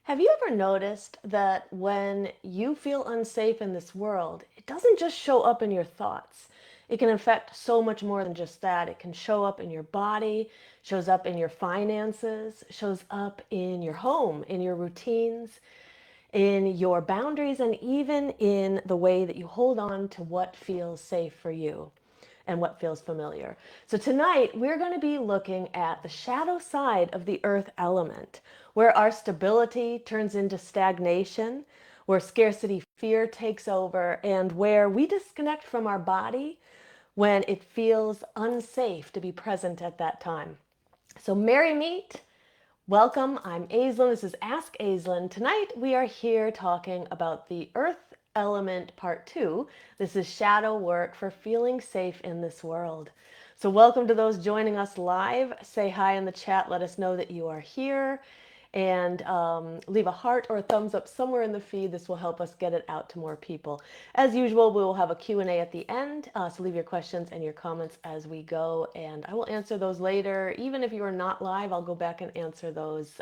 Have you ever noticed that when you feel unsafe in this world, it doesn't just show up in your thoughts? It can affect so much more than just that. It can show up in your body, shows up in your finances, shows up in your home, in your routines, in your boundaries, and even in the way that you hold on to what feels safe for you and what feels familiar. So, tonight we're going to be looking at the shadow side of the earth element, where our stability turns into stagnation, where scarcity fear takes over, and where we disconnect from our body when it feels unsafe to be present at that time. So, merry meet. Welcome, I'm Aislin. This is Ask Aislin. Tonight we are here talking about the Earth Element Part 2. This is shadow work for feeling safe in this world. So, welcome to those joining us live. Say hi in the chat. Let us know that you are here. And leave a heart or a thumbs up somewhere in the feed. This will help us get it out to more people. As usual, we will have a Q&A at the end, so leave your questions and your comments as we go, and I will answer those later. Even if you are not live, I'll go back and answer those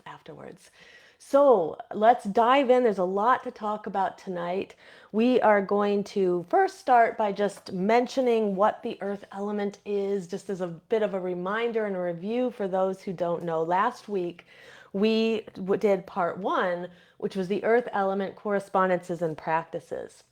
afterwards. So let's dive in. There's a lot to talk about tonight. We are going to first start by just mentioning what the earth element is, just as a bit of a reminder and a review for those who don't know. Last week, we did part one, which was the earth element correspondences and practices.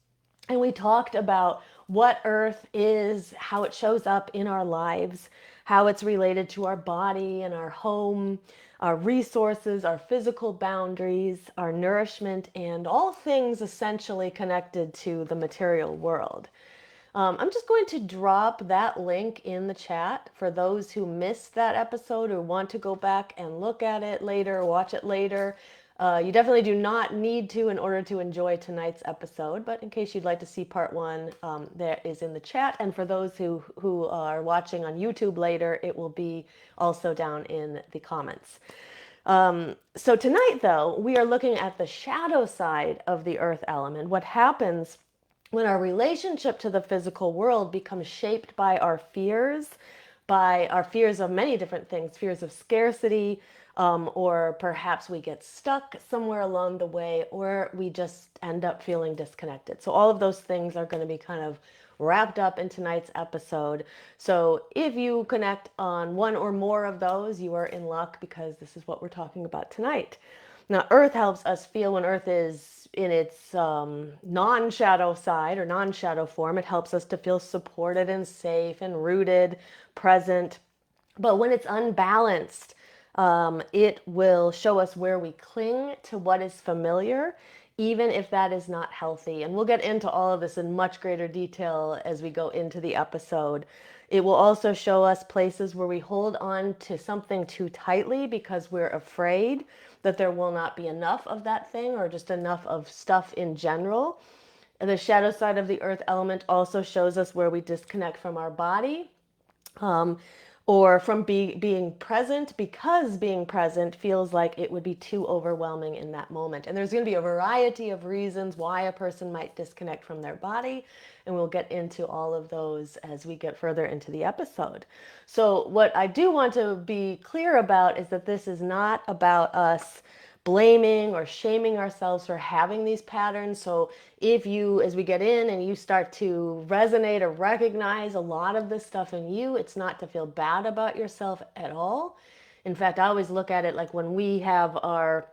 And we talked about what earth is, how it shows up in our lives, how it's related to our body and our home, our resources, our physical boundaries, our nourishment, and all things essentially connected to the material world. I'm just going to drop that link in the chat for those who missed that episode or want to go back and look at it later, watch it later. You definitely do not need to in order to enjoy tonight's episode, but in case you'd like to see part one, there is in the chat. And for those who are watching on YouTube later, it will be also down in the comments. So tonight, though, we are looking at the shadow side of the earth element. What happens when our relationship to the physical world becomes shaped by our fears of many different things, fears of scarcity, or perhaps we get stuck somewhere along the way, or we just end up feeling disconnected. So, all of those things are going to be kind of wrapped up in tonight's episode. So, if you connect on one or more of those, you are in luck because this is what we're talking about tonight. Now, Earth helps us feel when Earth is in its non-shadow side or non-shadow form. It helps us to feel supported and safe and rooted, present. But when it's unbalanced, it will show us where we cling to what is familiar, even if that is not healthy. And we'll get into all of this in much greater detail as we go into the episode. It will also show us places where we hold on to something too tightly because we're afraid that there will not be enough of that thing or just enough of stuff in general. And the shadow side of the earth element also shows us where we disconnect from our body, um, or from being present, because being present feels like it would be too overwhelming in that moment. And there's going to be a variety of reasons why a person might disconnect from their body, and we'll get into all of those as we get further into the episode. So what I do want to be clear about is that this is not about us blaming or shaming ourselves for having these patterns. So if you, as we get in and you start to resonate or recognize a lot of this stuff in you, it's not to feel bad about yourself at all. In fact, I always look at it like when we have our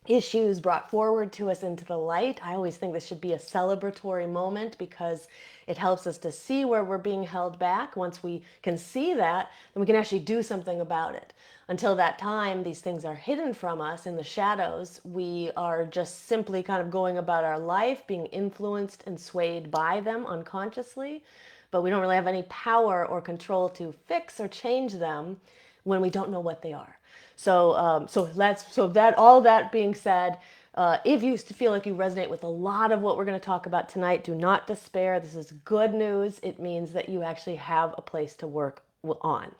issues brought forward to us into the light, I always think this should be a celebratory moment because it helps us to see where we're being held back. Once we can see that, then we can actually do something about it. Until that time, these things are hidden from us in the shadows. We are just simply kind of going about our life, being influenced and swayed by them unconsciously, but we don't really have any power or control to fix or change them when we don't know what they are. So that all that being said, if you feel like you resonate with a lot of what we're going to talk about tonight, do not despair. This is good news. It means that you actually have a place to work on.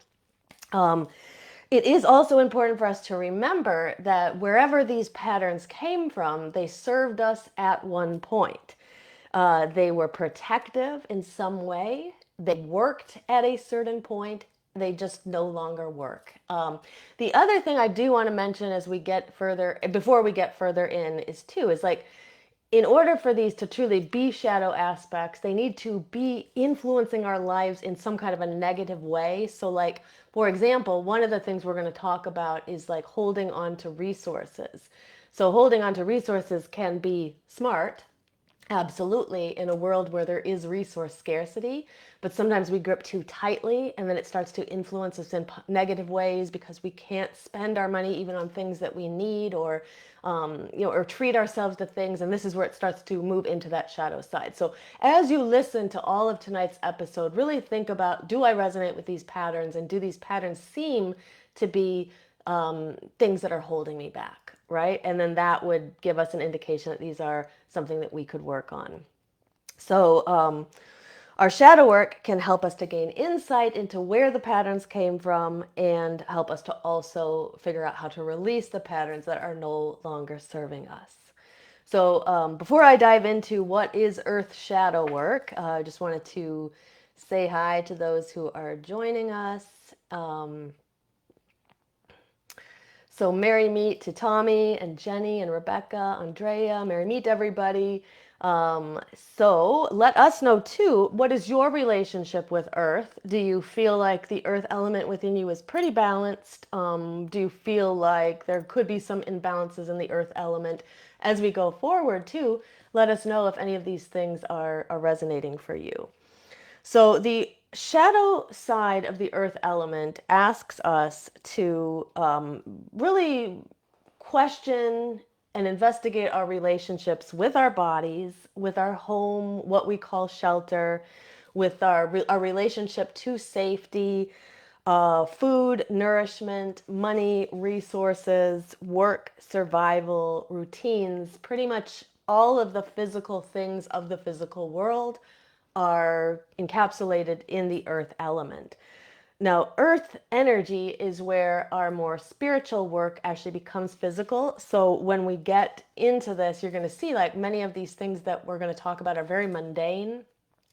It is also important for us to remember that wherever these patterns came from, they served us at one point. They were protective in some way. They worked at a certain point, they just no longer work. The other thing I do want to mention as we get further, before we get further in, is like, in order for these to truly be shadow aspects, they need to be influencing our lives in some kind of a negative way. So, like, for example, one of the things we're going to talk about is like holding on to resources. So, holding on to resources can be smart, absolutely, in a world where there is resource scarcity, but sometimes we grip too tightly and then it starts to influence us in negative ways because we can't spend our money even on things that we need, or or treat ourselves to things, and this is where it starts to move into that shadow side. So as you listen to all of tonight's episode, really think about, do I resonate with these patterns, and do these patterns seem to be things that are holding me back, right? And then that would give us an indication that these are something that we could work on. So, our shadow work can help us to gain insight into where the patterns came from and help us to also figure out how to release the patterns that are no longer serving us. So, before I dive into what is Earth shadow work, I just wanted to say hi to those who are joining us. So merry meet to Tommy and Jenny and Rebecca, Andrea, merry meet to everybody. So let us know too, what is your relationship with Earth? Do you feel like the Earth element within you is pretty balanced? Do you feel like there could be some imbalances in the Earth element? As we go forward too, let us know if any of these things are resonating for you. So the shadow side of the earth element asks us to really question and investigate our relationships with our bodies, with our home, what we call shelter, with our relationship to safety, food, nourishment, money, resources, work, survival, routines, pretty much all of the physical things of the physical world are encapsulated in the earth element. Now, earth energy is where our more spiritual work actually becomes physical. So when we get into this, you're going to see like many of these things that we're going to talk about are very mundane.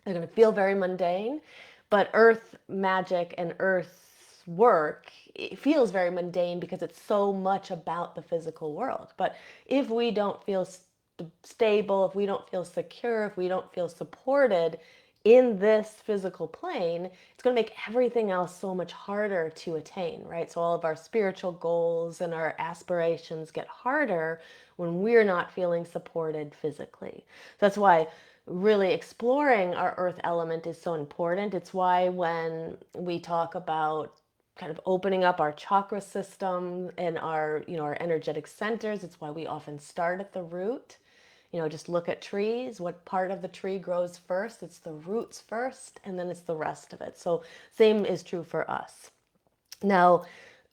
They're going to feel very mundane, but earth magic and earth work, it feels very mundane because it's so much about the physical world. But if we don't feel stable, if we don't feel secure, if we don't feel supported in this physical plane, it's going to make everything else so much harder to attain, right? So all of our spiritual goals and our aspirations get harder when we're not feeling supported physically. That's why really exploring our earth element is so important. It's why when we talk about kind of opening up our chakra system and our, our energetic centers, it's why we often start at the root. Just look at trees. What part of the tree grows first? It's the roots first, and then it's the rest of it. So same is true for us. Now,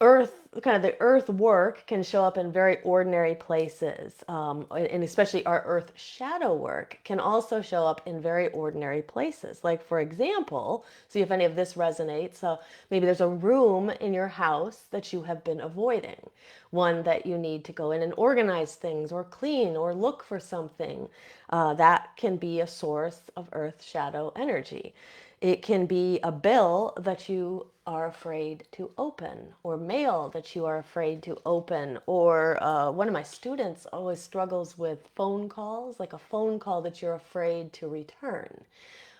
the earth work can show up in very ordinary places. And especially our earth shadow work can also show up in very ordinary places. Like, for example, see if any of this resonates. Maybe there's a room in your house that you have been avoiding, one that you need to go in and organize things or clean or look for something. That can be a source of earth shadow energy. It can be a bill that you are afraid to open, or mail that you are afraid to open, or one of my students always struggles with phone calls, like a phone call that you're afraid to return.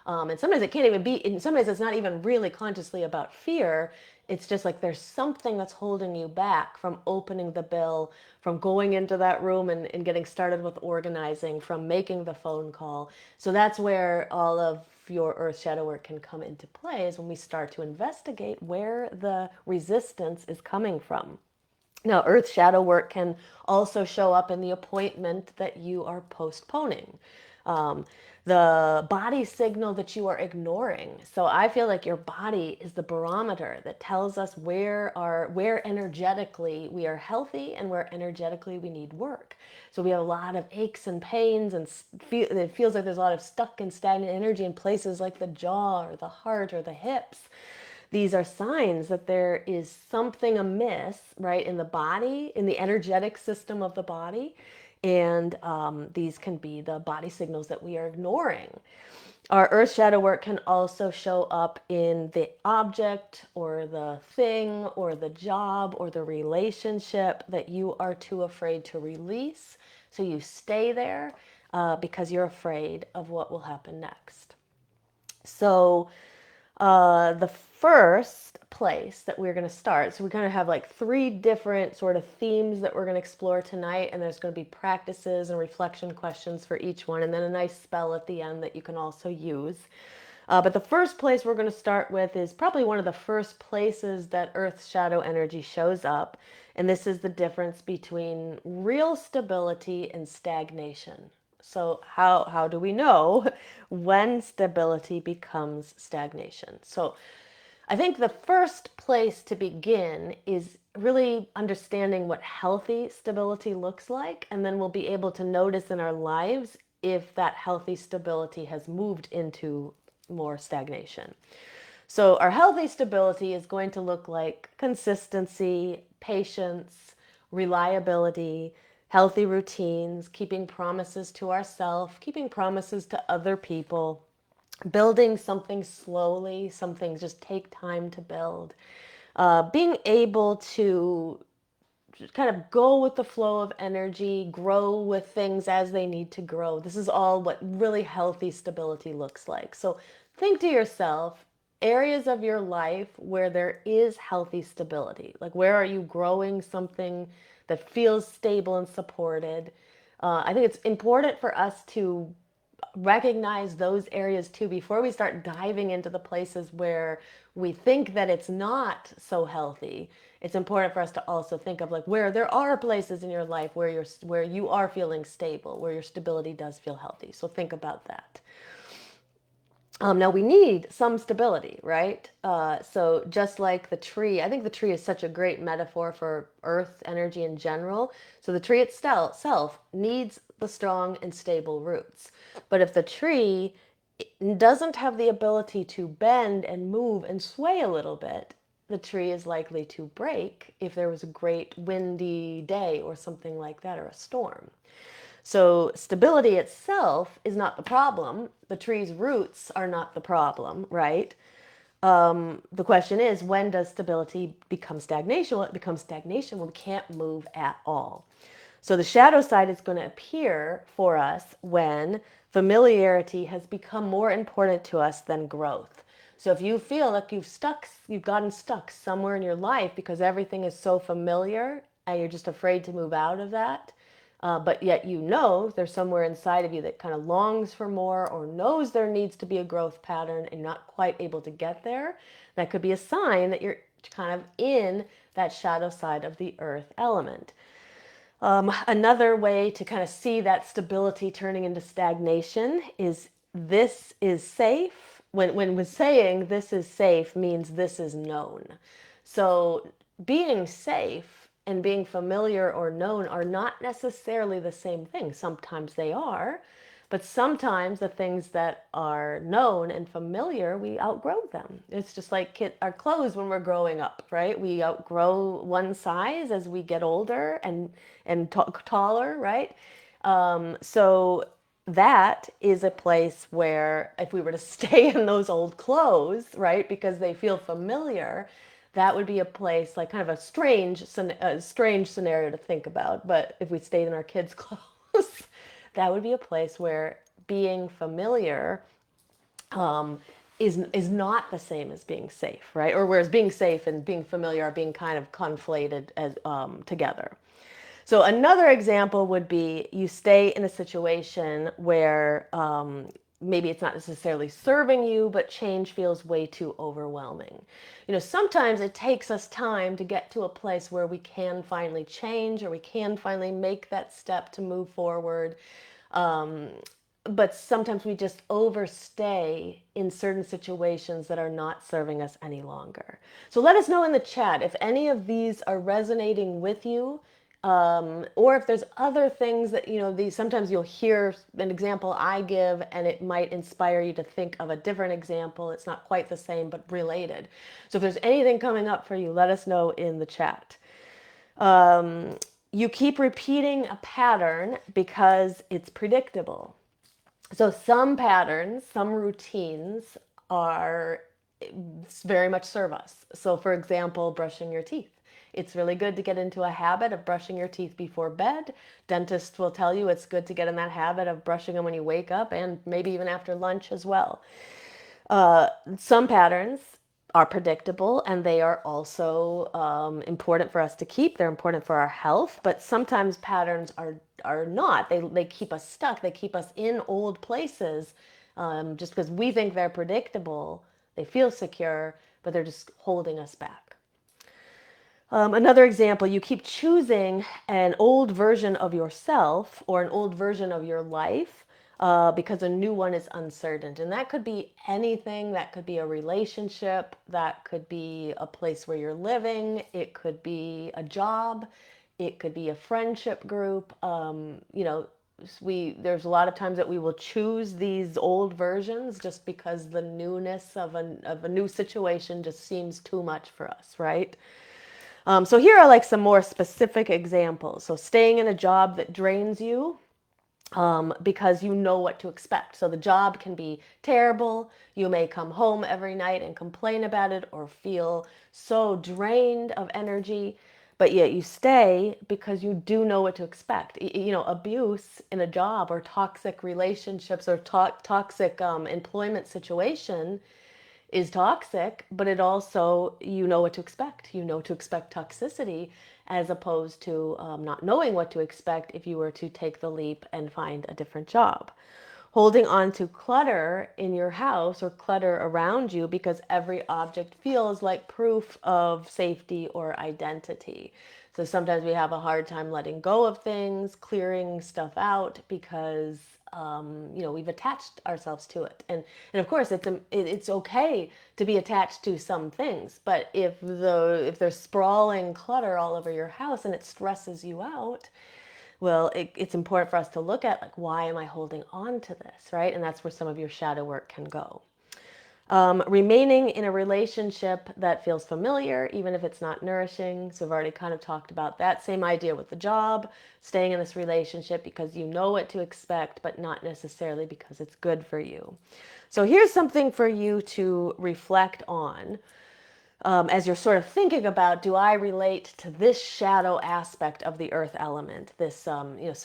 And sometimes it can't even be, and sometimes it's not even really consciously about fear. It's just like there's something that's holding you back from opening the bill, from going into that room and getting started with organizing, from making the phone call. So that's where all of your earth shadow work can come into play, is when we start to investigate where the resistance is coming from. Now, earth shadow work can also show up in the appointment that you are postponing. Um, the body signal that you are ignoring. So I feel like your body is the barometer that tells us where energetically we are healthy and where energetically we need work. So we have a lot of aches and pains, and it feels like there's a lot of stuck and stagnant energy in places like the jaw or the heart or the hips. These are signs that there is something amiss, right, in the body, in the energetic system of the body. And these can be the body signals that we are ignoring. Our earth shadow work can also show up in the object or the thing or the job or the relationship that you are too afraid to release. So you stay there because you're afraid of what will happen next. So the first place that we're going to start, so we're going to have like three different sort of themes that we're going to explore tonight, and there's going to be practices and reflection questions for each one, and then a nice spell at the end that you can also use. But the first place we're going to start with is probably one of the first places that Earth's shadow energy shows up, and this is the difference between real stability and stagnation. So how do we know when stability becomes stagnation? So I think the first place to begin is really understanding what healthy stability looks like, and then we'll be able to notice in our lives if that healthy stability has moved into more stagnation. So, our healthy stability is going to look like consistency, patience, reliability, healthy routines, keeping promises to ourselves, keeping promises to other people, building something slowly, some things just take time to build. Being able to just kind of go with the flow of energy, grow with things as they need to grow. This is all what really healthy stability looks like. So think to yourself areas of your life where there is healthy stability. Like, where are you growing something that feels stable and supported? I think it's important for us to recognize those areas too before we start diving into the places where we think that it's not so healthy. It's important for us to also think of like where there are places in your life where you are feeling stable, where your stability does feel healthy. So think about that. Now we need some stability, right? So just like the tree, I think the tree is such a great metaphor for earth energy in general. So the tree itself needs the strong and stable roots. But if the tree doesn't have the ability to bend and move and sway a little bit, the tree is likely to break if there was a great windy day or something like that, or a storm. So stability itself is not the problem. The tree's roots are not the problem, right? The question is, when does stability become stagnation? Well, it becomes stagnation when we can't move at all. So the shadow side is going to appear for us when familiarity has become more important to us than growth. So if you feel like you've gotten stuck somewhere in your life because everything is so familiar and you're just afraid to move out of that, but yet you know there's somewhere inside of you that kind of longs for more or knows there needs to be a growth pattern and not quite able to get there, that could be a sign that you're kind of in that shadow side of the earth element. Another way to kind of see that stability turning into stagnation is this is safe. When we're saying this is safe means this is known. So being safe and being familiar or known are not necessarily the same thing. Sometimes they are, but sometimes the things that are known and familiar, we outgrow them. It's just like our clothes when we're growing up, right? We outgrow one size as we get older and taller, right? So that is a place where if we were to stay in those old clothes, right, because they feel familiar, that would be a place like kind of a strange scenario to think about. But if we stayed in our kids' clothes, that would be a place where being familiar is not the same as being safe, right? Or whereas being safe and being familiar are being kind of conflated as together. So another example would be you stay in a situation where maybe it's not necessarily serving you, but change feels way too overwhelming. You know, sometimes it takes us time to get to a place where we can finally change or we can finally make that step to move forward. But sometimes we just overstay in certain situations that are not serving us any longer. So let us know in the chat if any of these are resonating with you, or if there's other things that, you know, these sometimes you'll hear an example I give and it might inspire you to think of a different example. It's not quite the same, but related. So if there's anything coming up for you, let us know in the chat. you keep repeating a pattern because it's predictable. So some patterns, some routines are very much serve us. So for example, brushing your teeth. It's really good to get into a habit of brushing your teeth before bed. Dentists will tell you it's good to get in that habit of brushing them when you wake up and maybe even after lunch as well. Some patterns are predictable and they are also important for us to keep. They're important for our health, but sometimes patterns are not. They keep us stuck. They keep us in old places just because we think they're predictable. They feel secure, but they're just holding us back. Another example, you keep choosing an old version of yourself or an old version of your life because a new one is uncertain. And that could be anything. That could be a relationship. That could be a place where you're living. It could be a job. It could be a friendship group. There's a lot of times that we will choose these old versions just because the newness of a new situation just seems too much for us, right? So here are like some more specific examples. So staying in a job that drains you because you know what to expect. So the job can be terrible. You may come home every night and complain about it or feel so drained of energy, but yet you stay because you do know what to expect. Abuse in a job or toxic relationships or toxic employment situation is toxic, but it also, you know what to expect. You know to expect toxicity as opposed to not knowing what to expect if you were to take the leap and find a different job. Holding on to clutter in your house or clutter around you because every object feels like proof of safety or identity. So sometimes we have a hard time letting go of things, clearing stuff out because we've attached ourselves to it. And of course it's okay to be attached to some things, but if there's sprawling clutter all over your house and it stresses you out, well, it's important for us to look at, like, why am I holding on to this, right? And that's where some of your shadow work can go. Remaining in a relationship that feels familiar, even if it's not nourishing. So I've already kind of talked about that. Same idea with the job, staying in this relationship because you know what to expect, but not necessarily because it's good for you. So here's something for you to reflect on as you're sort of thinking about, do I relate to this shadow aspect of the earth element, this,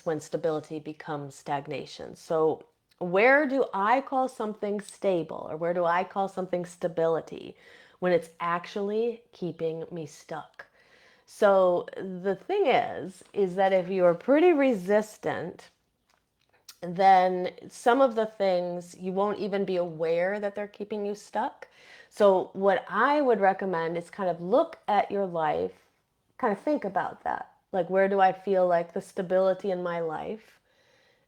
when stability becomes stagnation. So where do I call something stable or where do I call something stability when it's actually keeping me stuck? So the thing is that if you are pretty resistant, then some of the things you won't even be aware that they're keeping you stuck. So, what I would recommend is kind of look at your life, kind of think about that. Like, where do I feel like the stability in my life?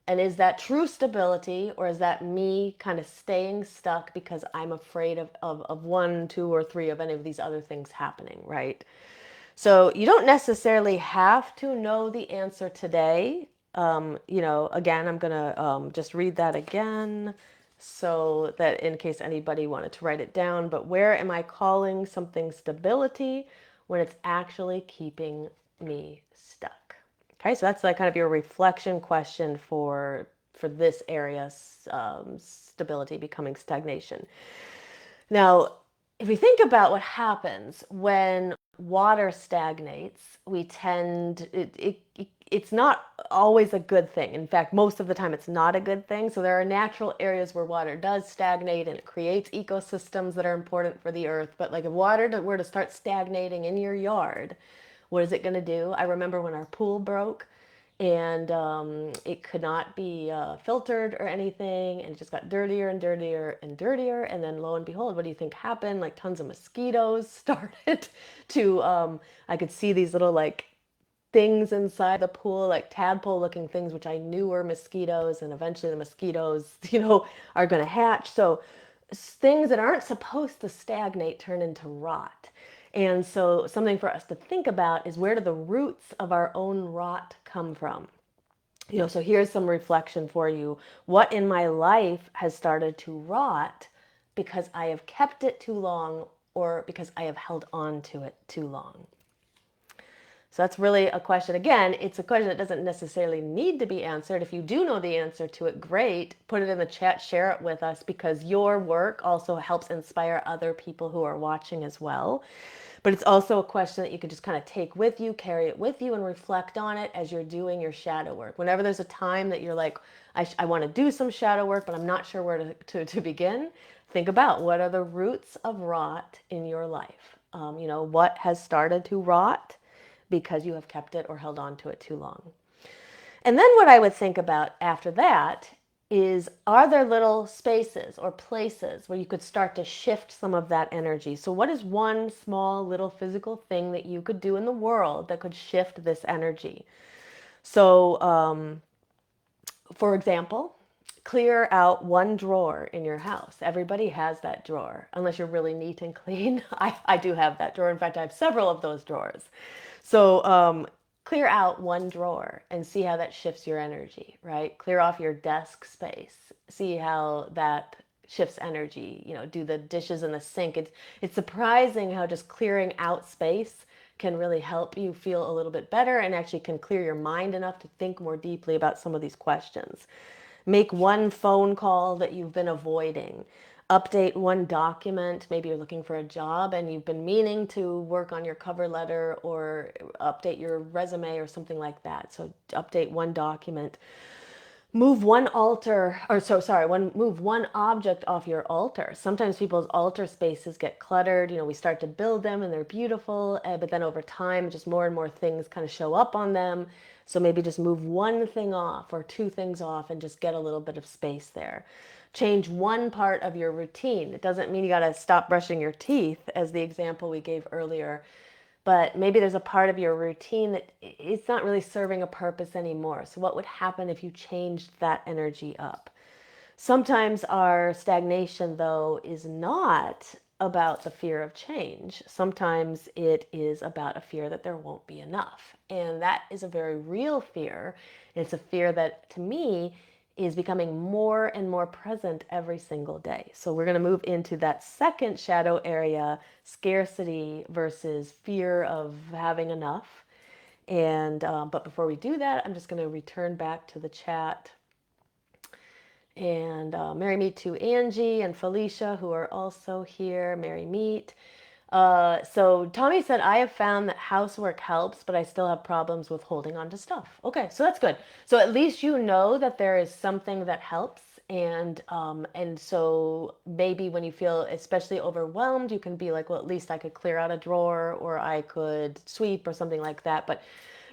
And is that true stability, or is that me kind of staying stuck because I'm afraid of one, two, or three of any of these other things happening, right? So you don't necessarily have to know the answer today. Again, I'm going to just read that again so that in case anybody wanted to write it down. But where am I calling something stability when it's actually keeping me stuck? Okay, so that's like kind of your reflection question for this area, stability becoming stagnation. Now, if we think about what happens when water stagnates, we tend it's not always a good thing. In fact, most of the time it's not a good thing. So there are natural areas where water does stagnate and it creates ecosystems that are important for the earth. But like if water were to start stagnating in your yard, what is it going to do? I remember when our pool broke and it could not be filtered or anything, and it just got dirtier and dirtier and dirtier. And then lo and behold, what do you think happened? Like tons of mosquitoes started to I could see these little like things inside the pool, like tadpole looking things, which I knew were mosquitoes, and eventually the mosquitoes are going to hatch. So things that aren't supposed to stagnate turn into rot. And so something for us to think about is, where do the roots of our own rot come from? So here's some reflection for you. What in my life has started to rot because I have kept it too long or because I have held on to it too long? So that's really a question. Again, it's a question that doesn't necessarily need to be answered. If you do know the answer to it, great. Put it in the chat, share it with us, because your work also helps inspire other people who are watching as well. But it's also a question that you can just kind of take with you, carry it with you, and reflect on it as you're doing your shadow work. Whenever there's a time that you're like, I want to do some shadow work, but I'm not sure where to begin, think about what are the roots of rot in your life. What has started to rot because you have kept it or held on to it too long. And then what I would think about after that is, are there little spaces or places where you could start to shift some of that energy? So what is one small little physical thing that you could do in the world that could shift this energy? So for example, clear out one drawer in your house. Everybody has that drawer, unless you're really neat and clean. I do have that drawer. In fact, I have several of those drawers. So clear out one drawer and see how that shifts your energy, right? Clear off your desk space. See how that shifts energy. Do the dishes in the sink. It's surprising how just clearing out space can really help you feel a little bit better, and actually can clear your mind enough to think more deeply about some of these questions. Make one phone call that you've been avoiding. Update one document. Maybe you're looking for a job and you've been meaning to work on your cover letter or update your resume or something like that. So update one document. Move one altar, or so sorry, move one object off your altar. Sometimes people's altar spaces get cluttered. We start to build them and they're beautiful, but then over time, just more and more things kind of show up on them. So maybe just move one thing off or two things off and just get a little bit of space there. Change one part of your routine. It doesn't mean you got to stop brushing your teeth, as the example we gave earlier, but maybe there's a part of your routine that it's not really serving a purpose anymore. So what would happen if you changed that energy up? Sometimes our stagnation, though, is not about the fear of change. Sometimes it is about a fear that there won't be enough. And that is a very real fear. It's a fear that, to me, is becoming more and more present every single day. So we're going to move into that second shadow area, scarcity versus fear of having enough. And but before we do that, I'm just going to return back to the chat. And Merry Meet to Angie and Felicia, who are also here. Merry Meet. So Tommy said, I have found that housework helps, but I still have problems with holding on to stuff. Okay, so that's good. So at least you know that there is something that helps. And so maybe when you feel especially overwhelmed, you can be like, well, at least I could clear out a drawer, or I could sweep or something like that. But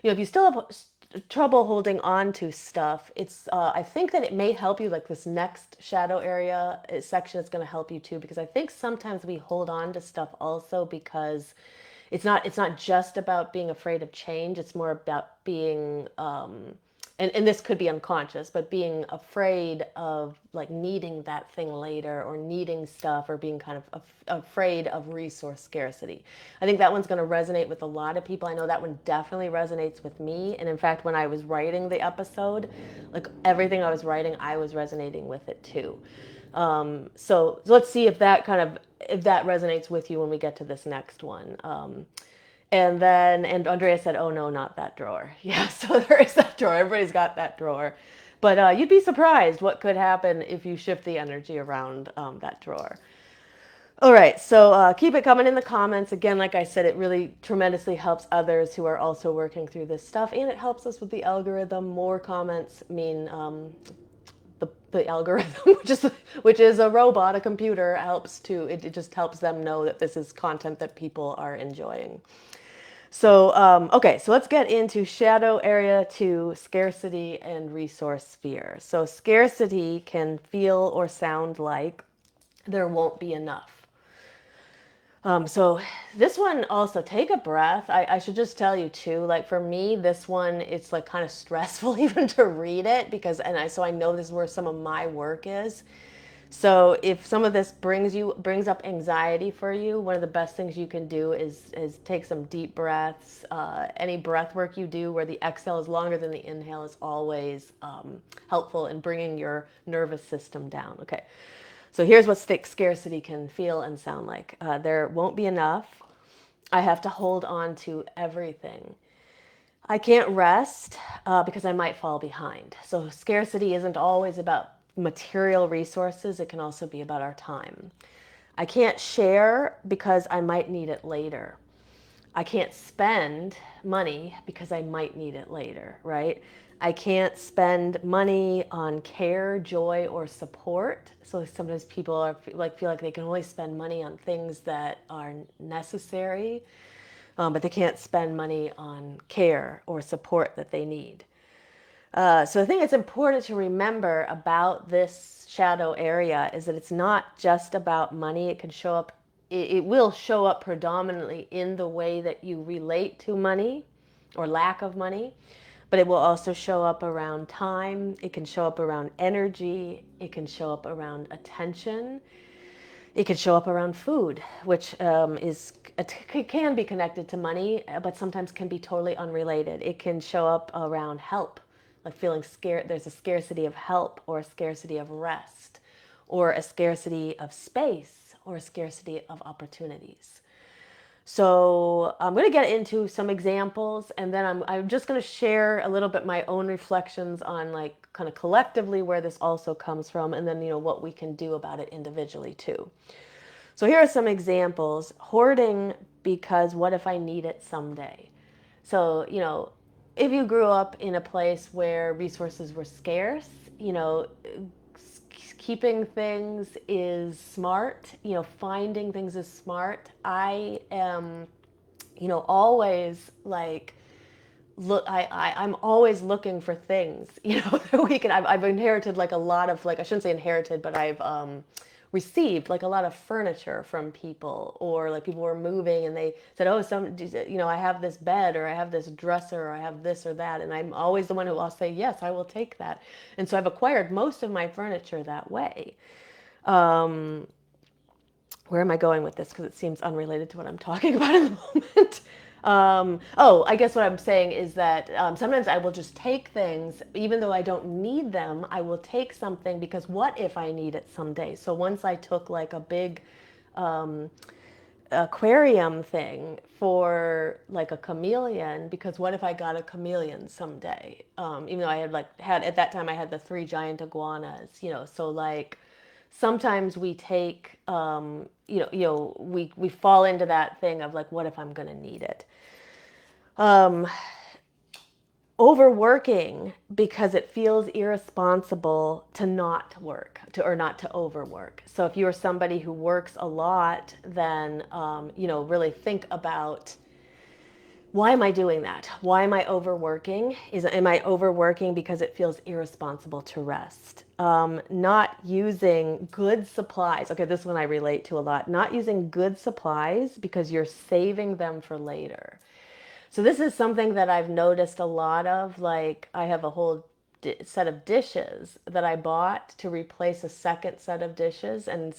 if you still have trouble holding on to stuff, it's I think that it may help you, like this next shadow area section is going to help you too, because I think sometimes we hold on to stuff also because it's not just about being afraid of change. It's more about being and this could be unconscious, but being afraid of like needing that thing later, or needing stuff, or being kind of afraid of resource scarcity. I think that one's going to resonate with a lot of people. I know that one definitely resonates with me. And in fact, when I was writing the episode, like everything I was writing, I was resonating with it too. So let's see if that resonates with you when we get to this next one. And Andrea said, oh no, not that drawer. Yeah, so there is that drawer. Everybody's got that drawer. But you'd be surprised what could happen if you shift the energy around that drawer. All right, so keep it coming in the comments. Again, like I said, it really tremendously helps others who are also working through this stuff, and it helps us with the algorithm. More comments mean the algorithm, which is a robot, a computer, helps to, it just helps them know that this is content that people are enjoying. So, okay, so let's get into shadow area 2, scarcity and resource sphere. So scarcity can feel or sound like there won't be enough. So this one also, take a breath. I should just tell you too, like for me, this one, it's like kind of stressful even to read it, because, so I know this is where some of my work is. So if some of this brings up anxiety for you, one of the best things you can do is take some deep breaths. Any breath work you do where the exhale is longer than the inhale is always helpful in bringing your nervous system down. Okay, so here's what scarcity can feel and sound like. There won't be enough. I have to hold on to everything. I can't rest because I might fall behind. So scarcity isn't always about material resources, it can also be about our time. I can't share because I might need it later. I can't spend money because I might need it later, right? I can't spend money on care, joy, or support. So sometimes people are feel like they can only spend money on things that are necessary, but they can't spend money on care or support that they need. So I think it's important to remember about this shadow area is that it's not just about money. It can show up, it will show up predominantly in the way that you relate to money or lack of money, but it will also show up around time. It can show up around energy. It can show up around attention. It can show up around food, which can be connected to money, but sometimes can be totally unrelated. It can show up around help, like feeling scared. There's a scarcity of help, or a scarcity of rest, or a scarcity of space, or a scarcity of opportunities. So I'm going to get into some examples, and then I'm just going to share a little bit my own reflections on like kind of collectively where this also comes from, and then what we can do about it individually too. So here are some examples. Hoarding because what if I need it someday? So, if you grew up in a place where resources were scarce, keeping things is smart, finding things is smart. I am, always like, I'm always looking for things, that we can. I've inherited like a lot of like I shouldn't say inherited, but I've received like a lot of furniture from people, or like people were moving and they said, oh, I have this bed, or I have this dresser, or I have this or that, and I'm always the one who will say yes, I will take that, and so I've acquired most of my furniture that way. Um, where am I going with this? Because it seems unrelated to what I'm talking about in the moment. Oh, I guess what I'm saying is that sometimes I will just take things, even though I don't need them, I will take something because what if I need it someday? So once I took like a big um, aquarium thing for like a chameleon, because what if I got a chameleon someday? Even though I had at that time I had the three giant iguanas, so like sometimes we take we fall into that thing of like what if I'm going to need it. um, Overworking because it feels irresponsible to not work or not to overwork. So if you're somebody who works a lot, then really think about, why am I doing that? Why am I overworking? Am I overworking because it feels irresponsible to rest? Not using good supplies. Okay, this one I relate to a lot. Not using good supplies because you're saving them for later. So this is something that I've noticed a lot of. Like I have a whole set of dishes that I bought to replace a second set of dishes, and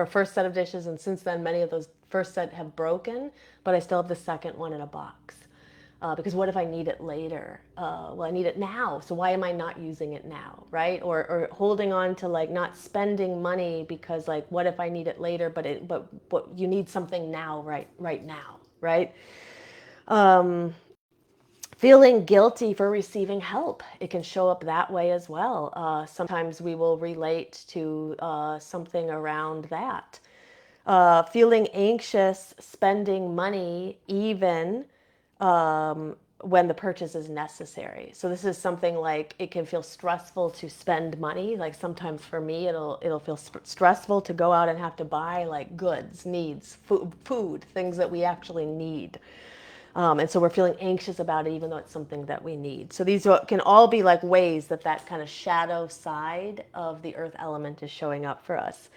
first set of dishes, and since then many of those first set have broken, but I still have the second one in a box. Because what if I need it later? Well, I need it now, so why am I not using it now, right? Or holding on to like not spending money because like what if I need it later? But you need something now, right now, right? Um, Feeling guilty for receiving help. It can show up that way as well. Sometimes we will relate to something around that. Feeling anxious, spending money even when the purchase is necessary. So this is something like it can feel stressful to spend money. Like sometimes for me, it'll feel stressful to go out and have to buy like goods, needs, food, things that we actually need. And so we're feeling anxious about it, even though it's something that we need. So these can all be like ways that kind of shadow side of the earth element is showing up for us.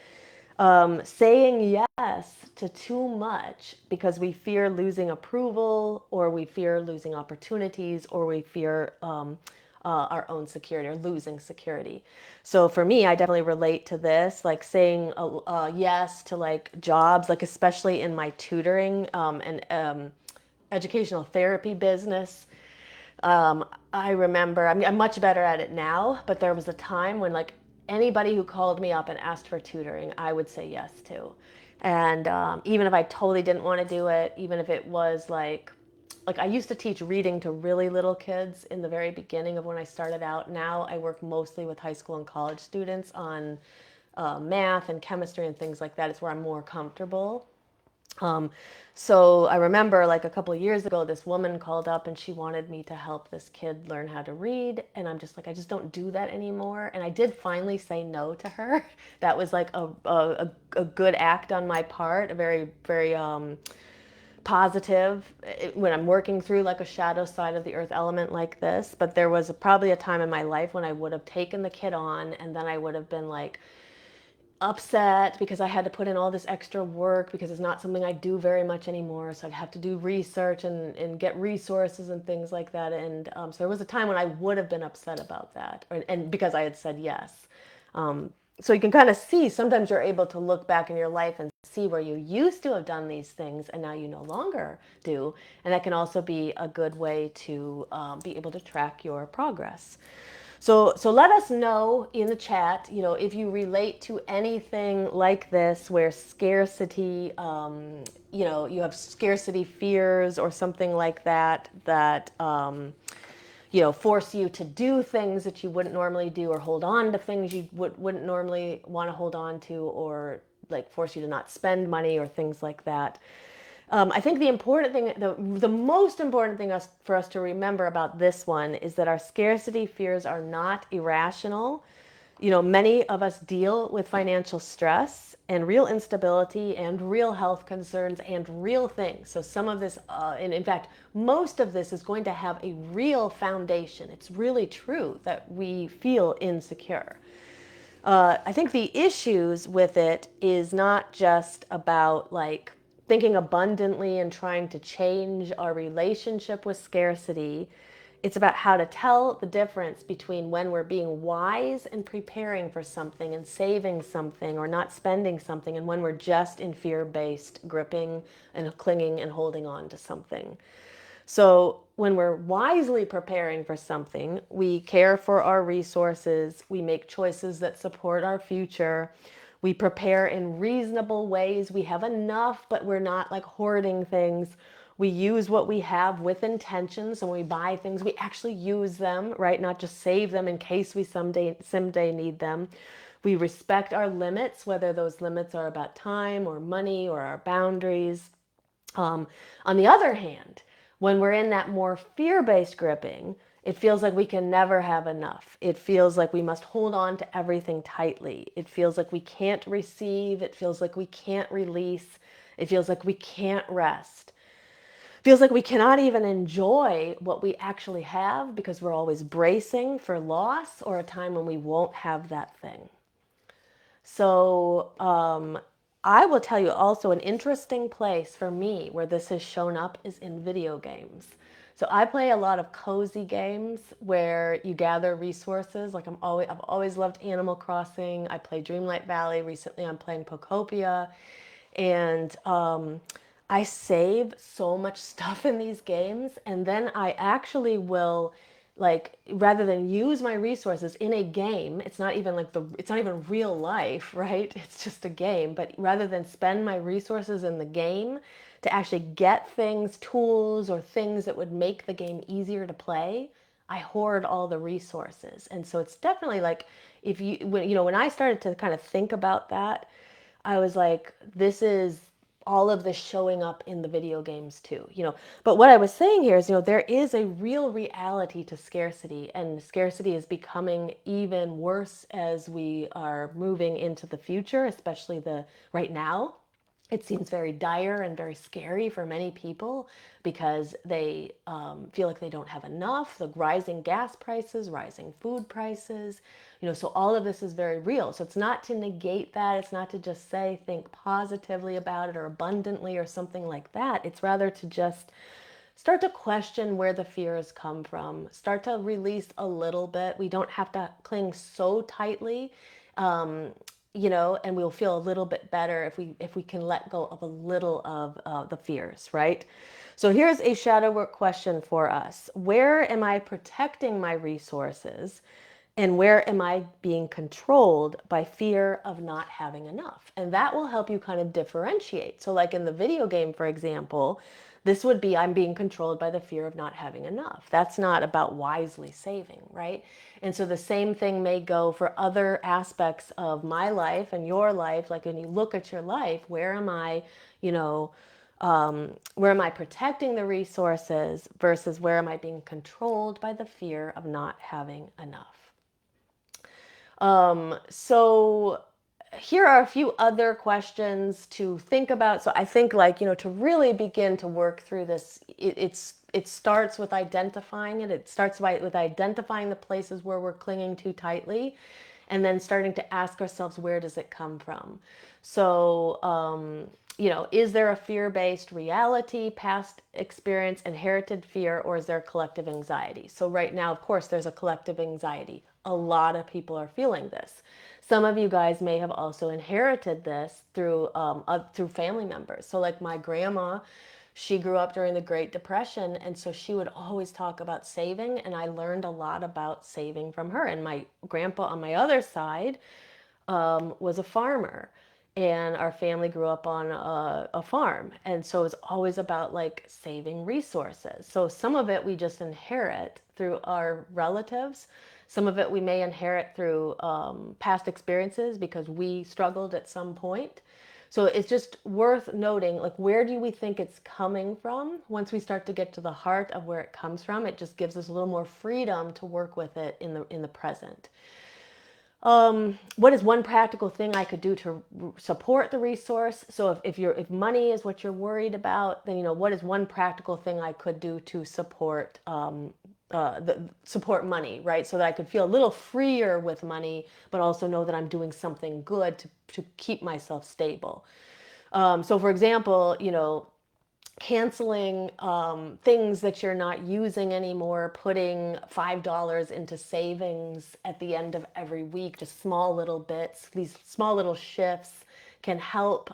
Saying yes to too much because we fear losing approval, or we fear losing opportunities, or we fear our own security or losing security. So for me, I definitely relate to this, like saying yes to like jobs, like especially in my tutoring and educational therapy business. I remember, I mean, I'm much better at it now, but there was a time when like anybody who called me up and asked for tutoring, I would say yes to. And even if I totally didn't want to do it, even if it was like like I used to teach reading to really little kids in the very beginning of when I started out. Now I work mostly with high school and college students on math and chemistry and things like that. It's where I'm more comfortable. Um, so I remember like a couple of years ago, this woman called up and she wanted me to help this kid learn how to read. And I'm just like, I just don't do that anymore. And I did finally say no to her. That was like a good act on my part, a very, very positive when I'm working through like a shadow side of the earth element like this. But there was probably a time in my life when I would have taken the kid on and then I would have been like, upset because I had to put in all this extra work because it's not something I do very much anymore. So I'd have to do research and get resources and things like that. And so there was a time when I would have been upset about that, and because I had said yes. So you can kind of see sometimes you're able to look back in your life and see where you used to have done these things and now you no longer do. And that can also be a good way to be able to track your progress. So let us know in the chat, if you relate to anything like this where scarcity, you have scarcity fears or something like that, force you to do things that you wouldn't normally do or hold on to things you wouldn't normally want to hold on to or like force you to not spend money or things like that. I think the important thing, the most important thing for us to remember about this one is that our scarcity fears are not irrational. Many of us deal with financial stress and real instability and real health concerns and real things. So some of this, and in fact, most of this is going to have a real foundation. It's really true that we feel insecure. I think the issues with it is not just about like thinking abundantly and trying to change our relationship with scarcity. It's about how to tell the difference between when we're being wise and preparing for something and saving something or not spending something and when we're just in fear-based gripping and clinging and holding on to something. So when we're wisely preparing for something, we care for our resources, we make choices that support our future, we prepare in reasonable ways, we have enough, but we're not like hoarding things. We use what we have with intention. So when we buy things, we actually use them, right? Not just save them in case we someday need them. We respect our limits, whether those limits are about time or money or our boundaries. On the other hand, when we're in that more fear-based gripping, it feels like we can never have enough. It feels like we must hold on to everything tightly. It feels like we can't receive. It feels like we can't release. It feels like we can't rest. It feels like we cannot even enjoy what we actually have because we're always bracing for loss or a time when we won't have that thing. So I will tell you also an interesting place for me where this has shown up is in video games. So I play a lot of cozy games where you gather resources. Like I've always loved Animal Crossing. I play Dreamlight Valley. Recently I'm playing Pocopia. And I save so much stuff in these games. And then I actually will like rather than use my resources in a game, it's not even real life, right? It's just a game, but rather than spend my resources in the game to actually get things, tools or things that would make the game easier to play, I hoard all the resources. And so it's definitely like if you when I started to kind of think about that, I was like, this is all of this showing up in the video games too. But what I was saying here is, there is a real reality to scarcity, and scarcity is becoming even worse as we are moving into the future, especially the right now. It seems very dire and very scary for many people because they feel like they don't have enough. The rising gas prices, rising food prices, so all of this is very real. So it's not to negate that. It's not to just say, think positively about it or abundantly or something like that. It's rather to just start to question where the fears come from, start to release a little bit. We don't have to cling so tightly. And we'll feel a little bit better if we can let go of a little of the fears, right? So here's a shadow work question for us. Where am I protecting my resources? And where am I being controlled by fear of not having enough? And that will help you kind of differentiate. So like in the video game, for example, This would be, I'm being controlled by the fear of not having enough. That's not about wisely saving, right? And so the same thing may go for other aspects of my life and your life. Like when you look at your life, where am I, you know, where am I protecting the resources versus where am I being controlled by the fear of not having enough? So here are a few other questions to think about. So I think, like, to really begin to work through this, it starts with identifying it. It starts with identifying the places where we're clinging too tightly, and then starting to ask ourselves, where does it come from? So, is there a fear-based reality, past experience, inherited fear, or is there collective anxiety? So right now, of course, there's a collective anxiety. A lot of people are feeling this. Some of you guys may have also inherited this through family members. So like my grandma, she grew up during the Great Depression, and so she would always talk about saving, and I learned a lot about saving from her. And my grandpa on my other side was a farmer, and our family grew up on a farm, and so it's always about like saving resources. So some of it we just inherit through our relatives. Some of it we may inherit through past experiences because we struggled at some point. So it's just worth noting, like, where do we think it's coming from? Once we start to get to the heart of where it comes from, it just gives us a little more freedom to work with it in the present. What is one practical thing I could do to support the resource? So if money is what you're worried about, then what is one practical thing I could do to support money, right? So that I could feel a little freer with money, but also know that I'm doing something good to keep myself stable. So for example, canceling things that you're not using anymore, putting $5 into savings at the end of every week, just small little bits. These small little shifts can help,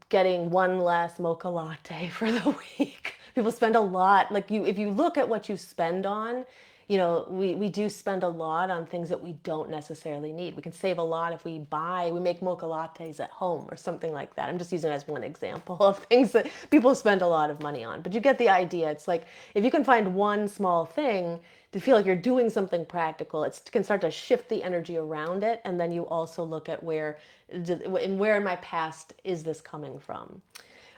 getting one less mocha latte for the week. People spend a lot, like if you look at what you spend on, we do spend a lot on things that we don't necessarily need. We can save a lot if we make mocha lattes at home or something like that. I'm just using it as one example of things that people spend a lot of money on. But you get the idea. It's like if you can find one small thing to feel like you're doing something practical, it can start to shift the energy around it. And then you also look at where in my past is this coming from.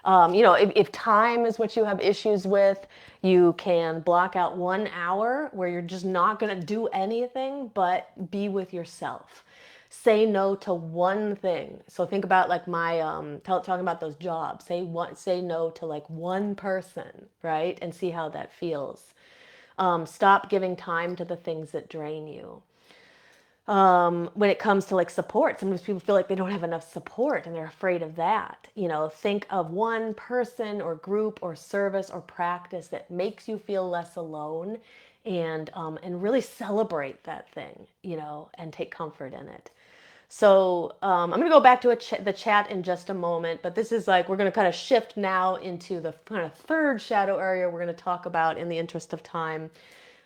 If time is what you have issues with, you can block out 1 hour where you're just not going to do anything but be with yourself. Say no to one thing. So think about like talking about those jobs. Say no to like one person, right? And see how that feels. Stop giving time to the things that drain you. When it comes to like support, sometimes people feel like they don't have enough support and they're afraid of that. Think of one person or group or service or practice that makes you feel less alone, and really celebrate that thing, and take comfort in it. So I'm going to go back to the chat in just a moment, but this is like we're going to kind of shift now into the kind of third shadow area we're going to talk about in the interest of time.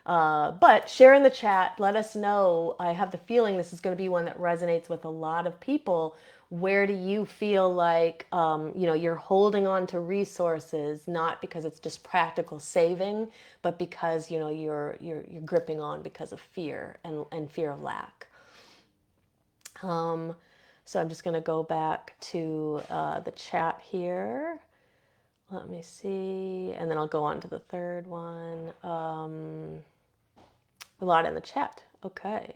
But share in the chat, let us know. I have the feeling this is going to be one that resonates with a lot of people. Where do you feel like you're holding on to resources, not because it's just practical saving, but because you're gripping on because of fear and fear of lack. So I'm just going to go back to the chat here. Let me see, and then I'll go on to the third one. A lot in the chat. Okay.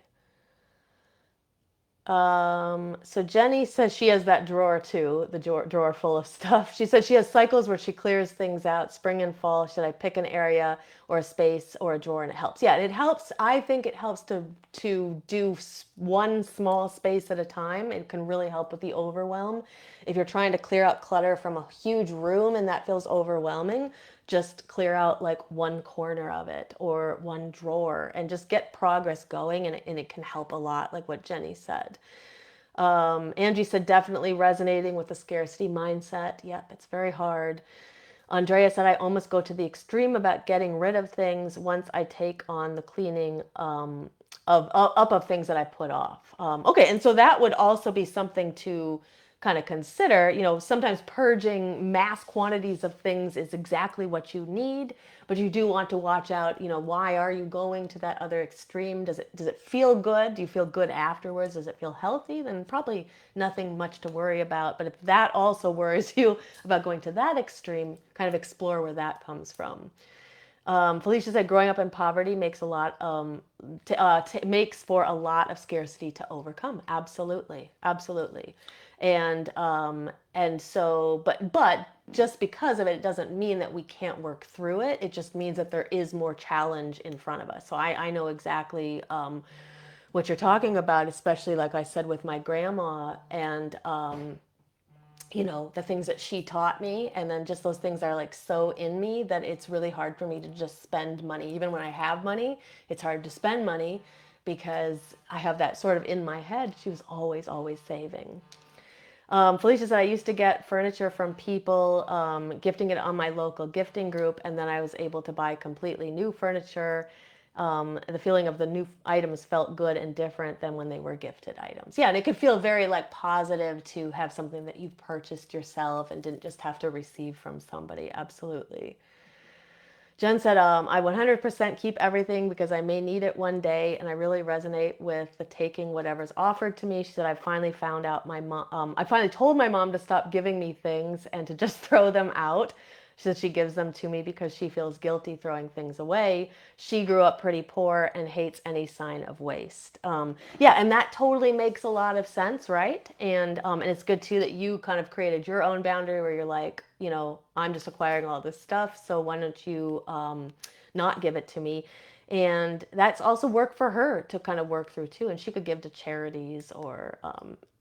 So Jenny says she has that drawer too, the drawer full of stuff. She said she has cycles where she clears things out, spring and fall. Should I pick an area or a space or a drawer, and it helps? Yeah, it helps. I think it helps to do one small space at a time. It can really help with the overwhelm. If you're trying to clear out clutter from a huge room and that feels overwhelming, just clear out like one corner of it or one drawer and just get progress going, and it can help a lot, like what Jenny said. Angie said definitely resonating with the scarcity mindset. Yep, it's very hard. Andrea said I almost go to the extreme about getting rid of things once I take on the cleaning of things that I put off. Okay, and so that would also be something to kind of consider, sometimes purging mass quantities of things is exactly what you need, but you do want to watch out, why are you going to that other extreme? Does it feel good? Do you feel good afterwards? Does it feel healthy? Then probably nothing much to worry about. But if that also worries you about going to that extreme, kind of explore where that comes from. Felicia said, growing up in poverty makes a lot makes for a lot of scarcity to overcome. Absolutely, absolutely, and so, but just because of it, it doesn't mean that we can't work through it. It just means that there is more challenge in front of us. So I know exactly what you're talking about, especially like I said with my grandma and the things that she taught me, and then just those things are like so in me that it's really hard for me to just spend money. Even when I have money, it's hard to spend money because I have that sort of in my head. She was always, always saving. Felicia said, I used to get furniture from people, gifting it on my local gifting group, and then I was able to buy completely new furniture. The feeling of the new items felt good and different than when they were gifted items. Yeah, and it could feel very like positive to have something that you've purchased yourself and didn't just have to receive from somebody. Absolutely. Jen said, I 100% keep everything because I may need it one day, and I really resonate with the taking whatever's offered to me. She said, I finally found out my mom, I finally told my mom to stop giving me things and to just throw them out. She said she gives them to me because she feels guilty throwing things away. She grew up pretty poor and hates any sign of waste. Yeah, and that totally makes a lot of sense, right? And it's good too that you kind of created your own boundary where you're like, I'm just acquiring all this stuff, so why don't you not give it to me? And that's also work for her to kind of work through too. And she could give to charities or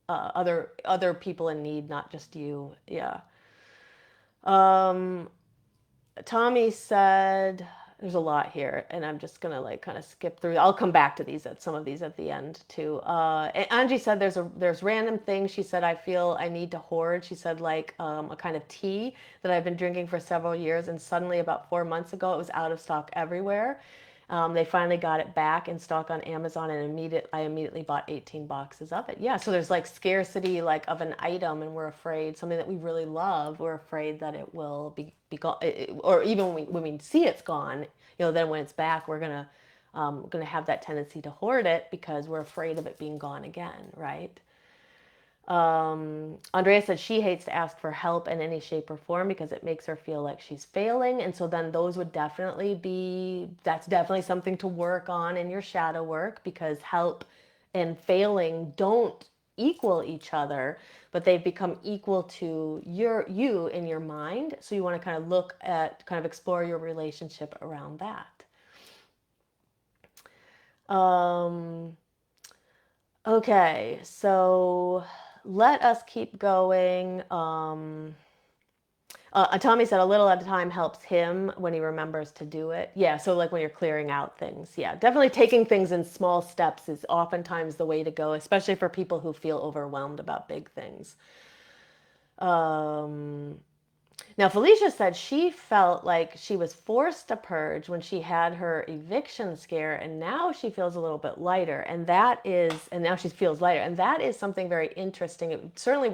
other people in need, not just you. Yeah. Um, Tommy said, there's a lot here, and I'm just gonna like kind of skip through. I'll come back to these at some of these at the end too. And Angie said there's random things. She said I feel I need to hoard. She said like a kind of tea that I've been drinking for several years, and suddenly about 4 months ago it was out of stock everywhere. They finally got it back in stock on Amazon, and I immediately bought 18 boxes of it. Yeah, so there's like scarcity like of an item, and we're afraid something that we really love. We're afraid that it will be gone, or even when we see it's gone, then when it's back, we're gonna have that tendency to hoard it because we're afraid of it being gone again, right? Andrea said she hates to ask for help in any shape or form because it makes her feel like she's failing. And so then that's definitely something to work on in your shadow work, because help and failing don't equal each other, but they've become equal to you in your mind. So you want to kind of look at, kind of explore your relationship around that. Okay, so let us keep going. Tommy said a little at a time helps him when he remembers to do it. Yeah, so like when you're clearing out things. Yeah, definitely taking things in small steps is oftentimes the way to go, especially for people who feel overwhelmed about big things. Um, Now, Felicia said she felt like she was forced to purge when she had her eviction scare, and now she feels a little bit lighter. And now she feels lighter. And that is something very interesting. It certainly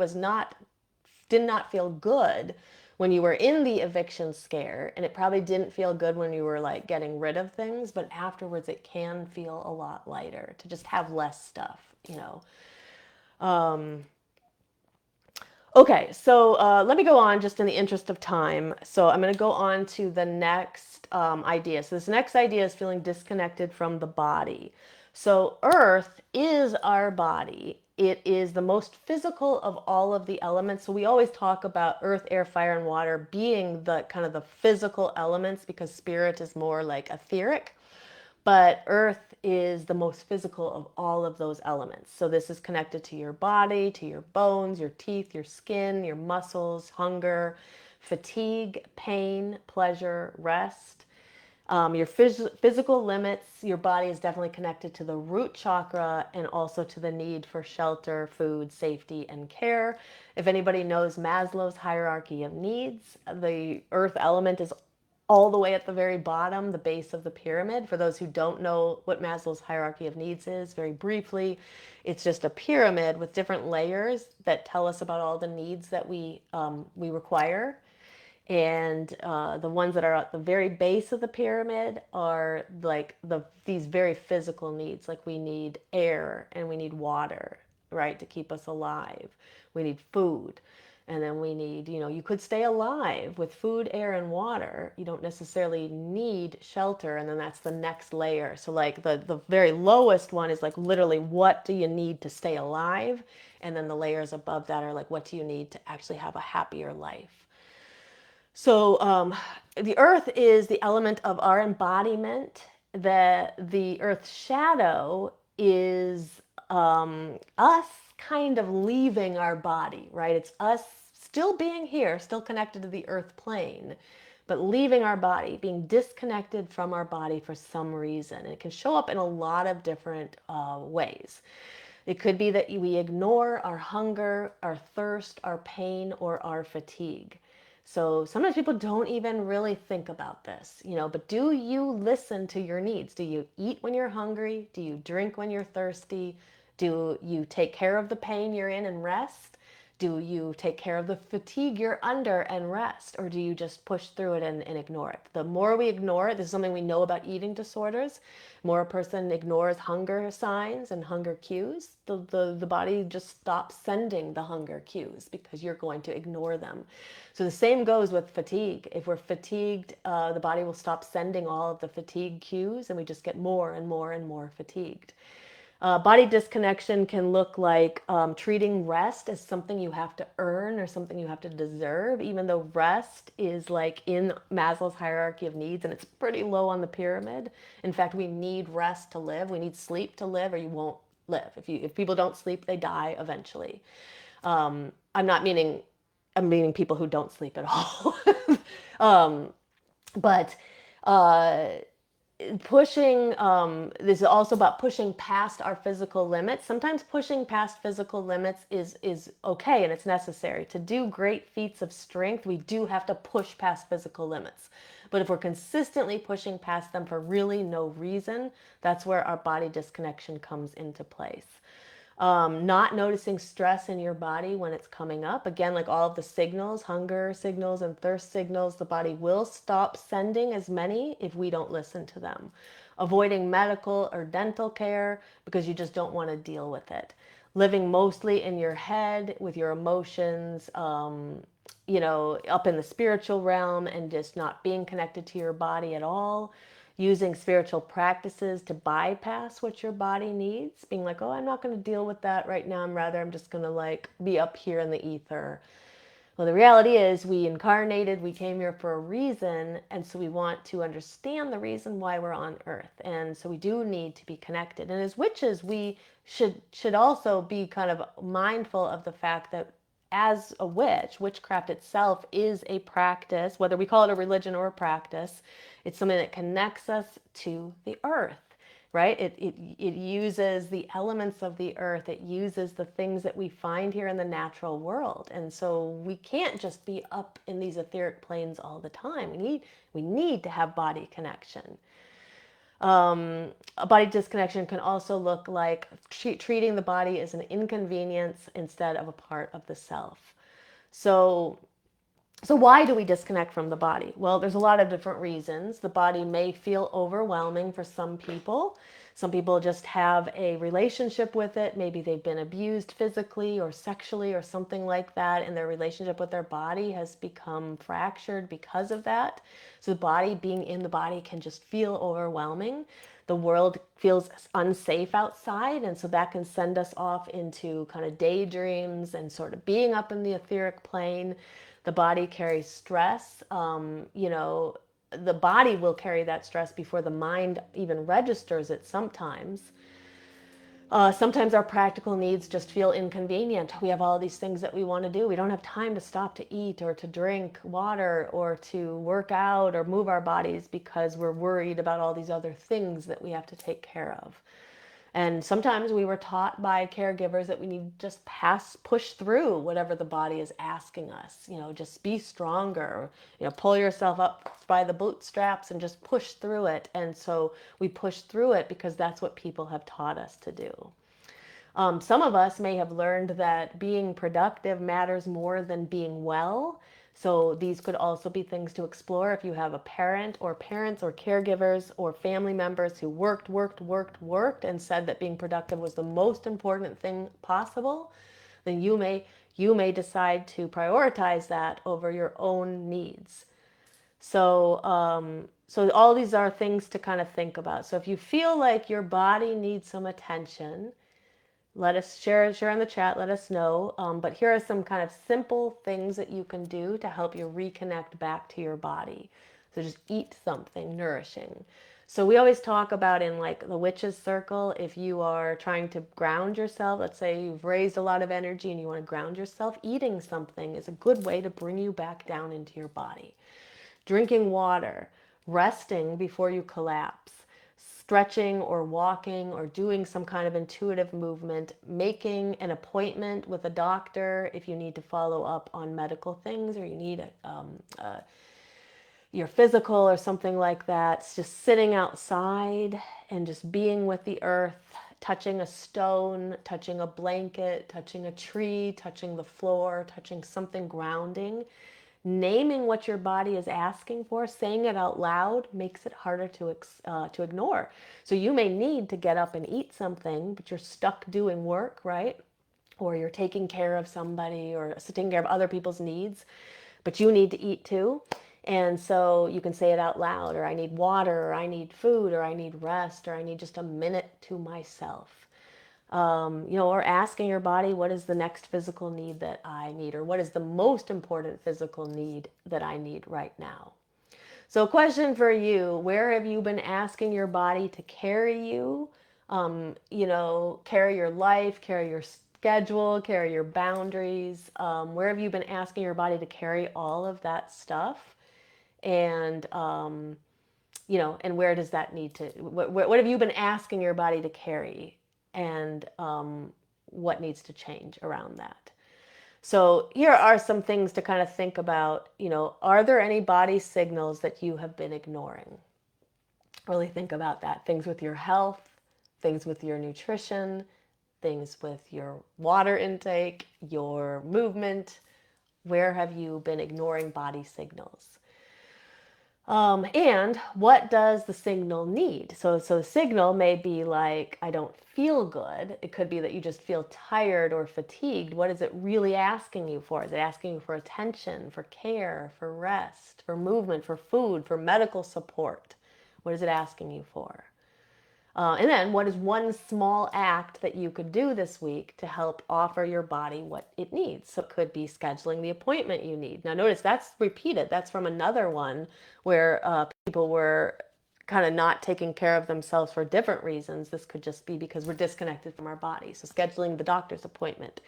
did not feel good when you were in the eviction scare, and it probably didn't feel good when you were like getting rid of things, but afterwards it can feel a lot lighter to just have less stuff. Okay, so let me go on just in the interest of time. So I'm going to go on to the next idea. So this next idea is feeling disconnected from the body. So Earth is our body. It is the most physical of all of the elements. So we always talk about earth, air, fire, and water being the kind of the physical elements because spirit is more like etheric. But earth is the most physical of all of those elements. So this is connected to your body, to your bones, your teeth, your skin, your muscles, hunger, fatigue, pain, pleasure, rest. Your physical limits, your body is definitely connected to the root chakra and also to the need for shelter, food, safety, and care. If anybody knows Maslow's hierarchy of needs, the earth element is all the way at the very bottom, the base of the pyramid. For those who don't know what Maslow's hierarchy of needs is, very briefly, it's just a pyramid with different layers that tell us about all the needs that we require. And the ones that are at the very base of the pyramid are like these very physical needs, like we need air and we need water, right, to keep us alive. We need food. And then we need, you could stay alive with food, air, and water. You don't necessarily need shelter. And then that's the next layer. So, like, the very lowest one is like literally, what do you need to stay alive? And then the layers above that are like, what do you need to actually have a happier life? So the earth is the element of our embodiment. The earth's shadow is us kind of leaving our body, right? It's us still being here, still connected to the earth plane, but leaving our body, being disconnected from our body for some reason. And it can show up in a lot of different ways. It could be that we ignore our hunger, our thirst, our pain, or our fatigue. So sometimes people don't even really think about this, but do you listen to your needs? Do you eat when you're hungry? Do you drink when you're thirsty? Do you take care of the pain you're in and rest? Do you take care of the fatigue you're under and rest? Or do you just push through it and ignore it? The more we ignore it, this is something we know about eating disorders. The more a person ignores hunger signs and hunger cues, the body just stops sending the hunger cues because you're going to ignore them. So the same goes with fatigue. If we're fatigued, the body will stop sending all of the fatigue cues and we just get more and more and more fatigued. Body disconnection can look like treating rest as something you have to earn or something you have to deserve, even though rest is like in Maslow's hierarchy of needs and it's pretty low on the pyramid. In fact, we need rest to live. We need sleep to live, or you won't live. If people don't sleep, they die eventually. I'm not meaning I'm meaning people who don't sleep at all. But uh, pushing this is also about pushing past our physical limits. Sometimes pushing past physical limits is okay and it's necessary. To do great feats of strength, we do have to push past physical limits. But if we're consistently pushing past them for really no reason, that's where our body disconnection comes into place. Not noticing stress in your body when it's coming up. Again, like all of the signals, hunger signals and thirst signals, the body will stop sending as many if we don't listen to them. Avoiding medical or dental care because you just don't want to deal with it. Living mostly in your head with your emotions, up in the spiritual realm and just not being connected to your body at all. Using spiritual practices to bypass what your body needs, being like, oh, I'm not going to deal with that right now. I'm just going to like be up here in the ether. Well, the reality is we incarnated, we came here for a reason, and so we want to understand the reason why we're on earth. And so we do need to be connected. And as witches, we should also be kind of mindful of the fact that as a witch, witchcraft itself is a practice, whether we call it a religion or a practice. It's something that connects us to the earth, right? It uses the elements of the earth. It uses the things that we find here in the natural world. And so we can't just be up in these etheric planes all the time. We need to have body connection. A body disconnection can also look like treating the body as an inconvenience instead of a part of the self. So so why do we disconnect from the body? Well, there's a lot of different reasons. The body may feel overwhelming for some people. Some people just have a relationship with it. Maybe they've been abused physically or sexually or something like that, and their relationship with their body has become fractured because of that. So the body, being in the body, can just feel overwhelming. The world feels unsafe outside, and so that can send us off into kind of daydreams and sort of being up in the etheric plane. The body carries stress. The body will carry that stress before the mind even registers it sometimes. Sometimes our practical needs just feel inconvenient. We have all these things that we want to do. We don't have time to stop to eat or to drink water or to work out or move our bodies because we're worried about all these other things that we have to take care of. And sometimes we were taught by caregivers that we need to just push through whatever the body is asking us. Just be stronger. Pull yourself up by the bootstraps and just push through it. And so we push through it because that's what people have taught us to do. Some of us may have learned that being productive matters more than being well. So these could also be things to explore if you have a parent or parents or caregivers or family members who worked and said that being productive was the most important thing possible. Then you may decide to prioritize that over your own needs. So all these are things to kind of think about. So if you feel like your body needs some attention, let us share in the chat. Let us know. But here are some kind of simple things that you can do to help you reconnect back to your body. So just eat something nourishing. So we always talk about in like the witch's circle, if you are trying to ground yourself, let's say you've raised a lot of energy and you want to ground yourself, eating something is a good way to bring you back down into your body. Drinking water, resting before you collapse, stretching or walking or doing some kind of intuitive movement, making an appointment with a doctor if you need to follow up on medical things or you need your physical or something like that. It's just sitting outside and just being with the earth, touching a stone, touching a blanket, touching a tree, touching the floor, touching something grounding. Naming what your body is asking for, saying it out loud, makes it harder to ignore. So you may need to get up and eat something, but you're stuck doing work, right? Or you're taking care of somebody or taking care of other people's needs, but you need to eat too. And so you can say it out loud, or I need water, or I need food, or I need rest, or I need just a minute to myself. Or asking your body, what is the next physical need that I need, or what is the most important physical need that I need right now? So, a question for you: where have you been asking your body to carry you? Carry your life, carry your schedule, carry your boundaries. Where have you been asking your body to carry all of that stuff? And and where does that need to, what have you been asking your body to carry? And what needs to change around that? So here are some things to kind of think about. Are there any body signals that you have been ignoring? Really think about that. Things with your health, things with your nutrition, things with your water intake, your movement. Where have you been ignoring body signals? And what does the signal need? So the signal may be like, I don't feel good. It could be that you just feel tired or fatigued. What is it really asking you for? Is it asking you for attention, for care, for rest, for movement, for food, for medical support? What is it asking you for? And then what is one small act that you could do this week to help offer your body what it needs? So it could be scheduling the appointment you need. Now notice that's repeated. That's from another one where people were kind of not taking care of themselves for different reasons. This could just be because we're disconnected from our body. So scheduling the doctor's appointment,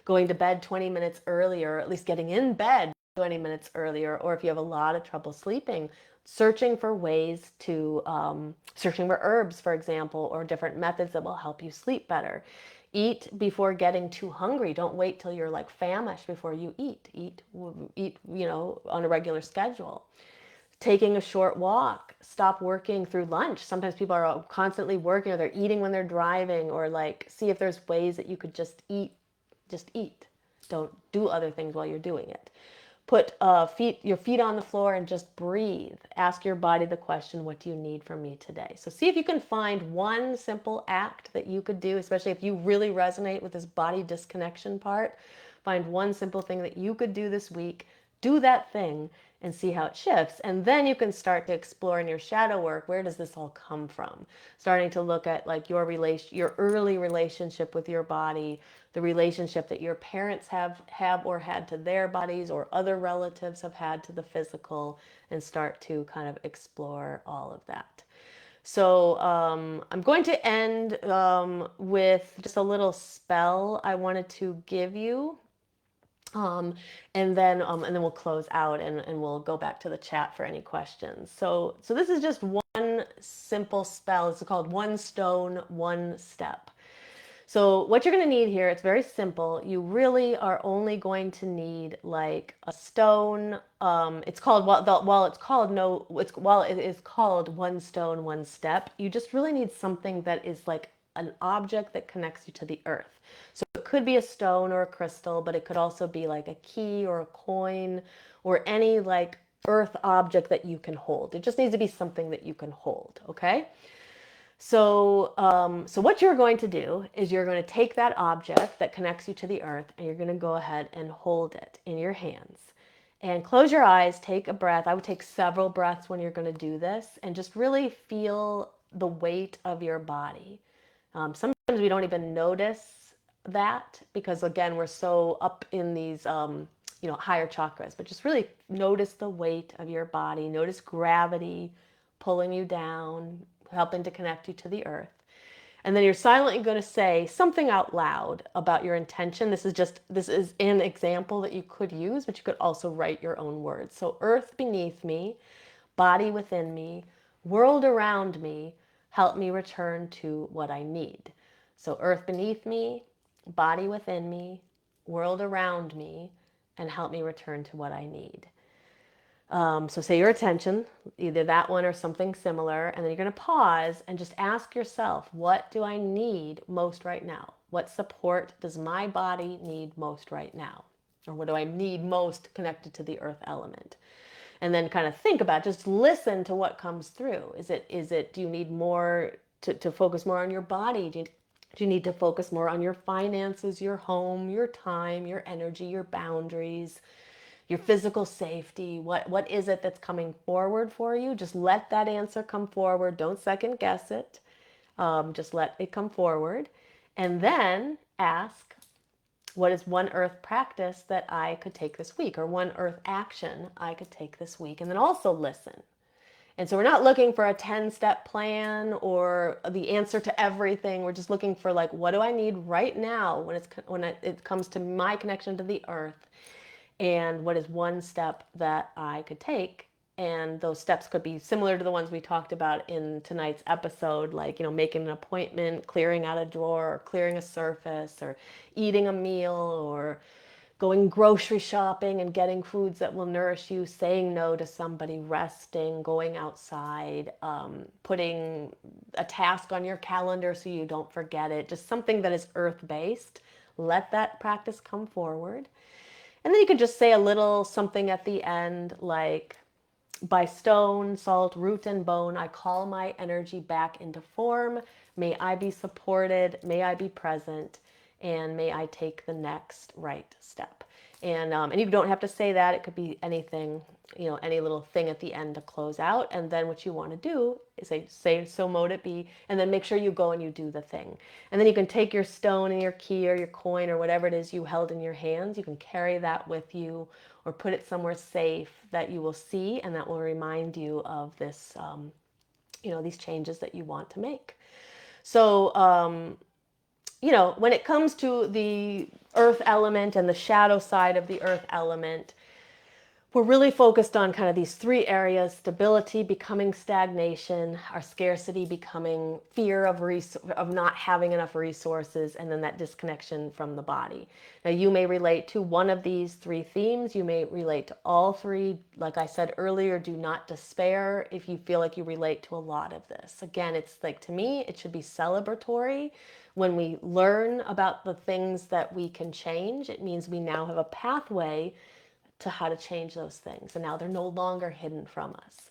going to bed 20 minutes earlier, or at least getting in bed 20 minutes earlier, or if you have a lot of trouble sleeping, searching for ways to, searching for herbs, for example, or different methods that will help you sleep better. Eat before getting too hungry. Don't wait till you're like famished before you eat. Eat, on a regular schedule. Taking a short walk. Stop working through lunch. Sometimes people are constantly working, or they're eating when they're driving, or like see if there's ways that you could just eat. Just eat. Don't do other things while you're doing it. Put your feet on the floor and just breathe. Ask your body the question, what do you need from me today? So see if you can find one simple act that you could do, especially if you really resonate with this body disconnection part. Find one simple thing that you could do this week. Do that thing and see how it shifts. And then you can start to explore in your shadow work, where does this all come from? Starting to look at like your early relationship with your body, the relationship that your parents have or had to their bodies, or other relatives have had to the physical, and start to kind of explore all of that. So I'm going to end with just a little spell I wanted to give you. And then we'll close out, and we'll go back to the chat for any questions. So this is just one simple spell. It's called One Stone, One Step. So what you're going to need here, it's very simple. You really are only going to need like a stone. It's called while it's called no, it's while it is called One Stone, One Step. You just really need something that is like an object that connects you to the earth. So it could be a stone or a crystal, but it could also be like a key or a coin or any like earth object that you can hold. It just needs to be something that you can hold. Okay. So what you're going to do is you're going to take that object that connects you to the earth and you're going to go ahead and hold it in your hands. And close your eyes, take a breath. I would take several breaths when you're going to do this and just really feel the weight of your body. Sometimes we don't even notice that because, again, we're so up in these, higher chakras. But just really notice the weight of your body. Notice gravity pulling you down, helping to connect you to the earth. And then you're silently going to say something out loud about your intention. This is an example that you could use, but you could also write your own words. So earth beneath me, body within me, world around me, help me return to what I need. So earth beneath me, body within me, world around me, and help me return to what I need. So say your attention, either that one or something similar, and then you're going to pause and just ask yourself, what do I need most right now? What support does my body need most right now? Or what do I need most connected to the earth element? And then kind of think about, just listen to what comes through. Do you need more to focus more on your body? Do you need to focus more on your finances, your home, your time, your energy, your boundaries, your physical safety? What is it that's coming forward for you? Just let that answer come forward. Don't second guess it. Just let it come forward. And then ask, what is one earth practice that I could take this week, or one earth action I could take this week? And then also listen. And so we're not looking for a 10-step plan or the answer to everything. We're just looking for, like, what do I need right now when it comes to my connection to the earth? And what is one step that I could take? And those steps could be similar to the ones we talked about in tonight's episode, like, making an appointment, clearing out a drawer, or clearing a surface, or eating a meal, or going grocery shopping and getting foods that will nourish you, saying no to somebody, resting, going outside, putting a task on your calendar so you don't forget it, just something that is earth-based. Let that practice come forward. And then you could just say a little something at the end, like, by stone, salt, root, and bone, I call my energy back into form. May I be supported, may I be present, and may I take the next right step. And you don't have to say that. It could be anything, any little thing at the end to close out. And then what you want to do is say, so mote it be, and then make sure you go and you do the thing. And then you can take your stone and your key or your coin or whatever it is you held in your hands. You can carry that with you or put it somewhere safe that you will see, and that will remind you of this, these changes that you want to make. So, when it comes to the earth element and the shadow side of the earth element, we're really focused on kind of these three areas: stability becoming stagnation, our scarcity becoming fear of not having enough resources, and then that disconnection from the body. Now, you may relate to one of these three themes. You may relate to all three. Like I said earlier, do not despair if you feel like you relate to a lot of this. Again, it's like, to me, it should be celebratory. When we learn about the things that we can change, it means we now have a pathway to how to change those things. And now they're no longer hidden from us.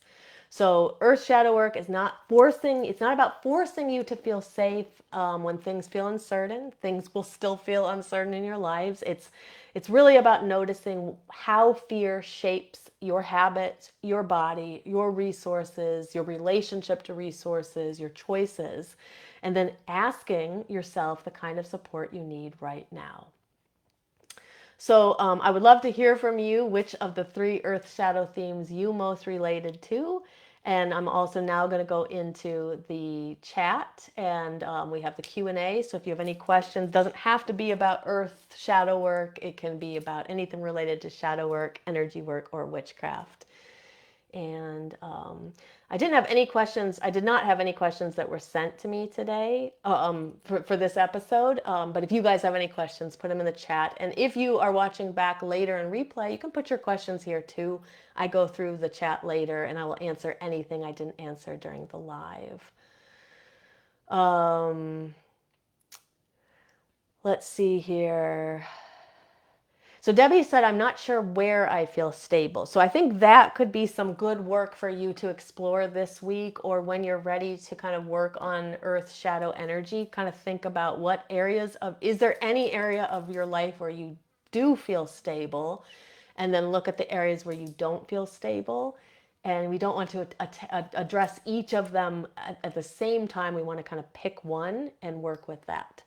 So earth shadow work is not forcing, it's not about forcing you to feel safe when things feel uncertain. Things will still feel uncertain in your lives. It's really about noticing how fear shapes your habits, your body, your resources, your relationship to resources, your choices, and then asking yourself the kind of support you need right now. So I would love to hear from you which of the three earth shadow themes you most related to. And I'm also now going to go into the chat, and we have the Q&A. So if you have any questions, it doesn't have to be about earth shadow work. It can be about anything related to shadow work, energy work, or witchcraft. And I didn't have any questions. I did not have any questions that were sent to me today for this episode. But if you guys have any questions, put them in the chat. And if you are watching back later in replay, you can put your questions here too. I go through the chat later and I will answer anything I didn't answer during the live. Let's see here. So Debbie said, I'm not sure where I feel stable. So I think that could be some good work for you to explore this week, or when you're ready to kind of work on Earth shadow energy, kind of think about what areas of, is there any area of your life where you do feel stable? And then look at the areas where you don't feel stable. And we don't want to address each of them at the same time. We want to kind of pick one and work with that.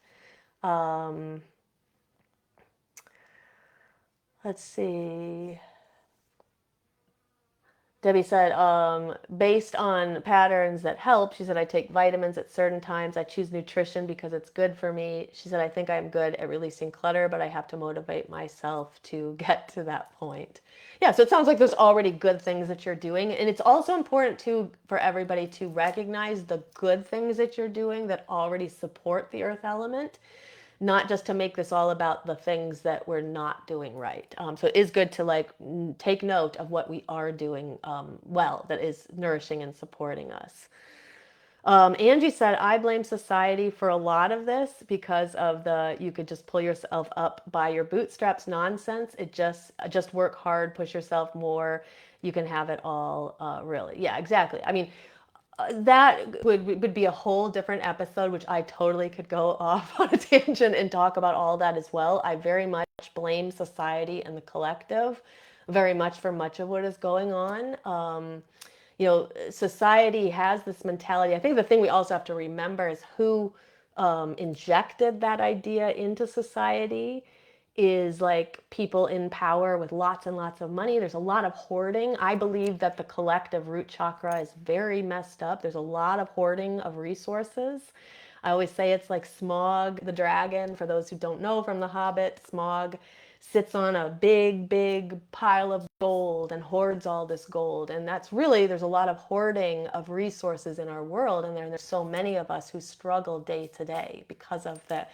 Let's see. Debbie said, based on patterns that help, she said, I take vitamins at certain times. I choose nutrition because it's good for me. She said, I think I'm good at releasing clutter, but I have to motivate myself to get to that point. Yeah, so it sounds like there's already good things that you're doing. And it's also important to for everybody to recognize the good things that you're doing that already support the earth element, not just to make this all about the things that we're not doing right. So it is good to like take note of what we are doing well that is nourishing and supporting us. Angie said, I blame society for a lot of this because of the you could just pull yourself up by your bootstraps nonsense. It just work hard, push yourself more. You can have it all, really. Yeah, exactly. I mean, that would be a whole different episode, which I totally could go off on a tangent and talk about all that as well. I very much blame society and the collective very much for much of what is going on. Society has this mentality. I think the thing we also have to remember is who injected that idea into society is like people in power with lots and lots of money. There's a lot of hoarding. I believe that the collective root chakra is very messed up. There's a lot of hoarding of resources. I always say it's like Smaug the dragon. For those who don't know from The Hobbit, Smaug sits on a big, big pile of gold and hoards all this gold. And that's really, there's a lot of hoarding of resources in our world. And there's so many of us who struggle day to day because of the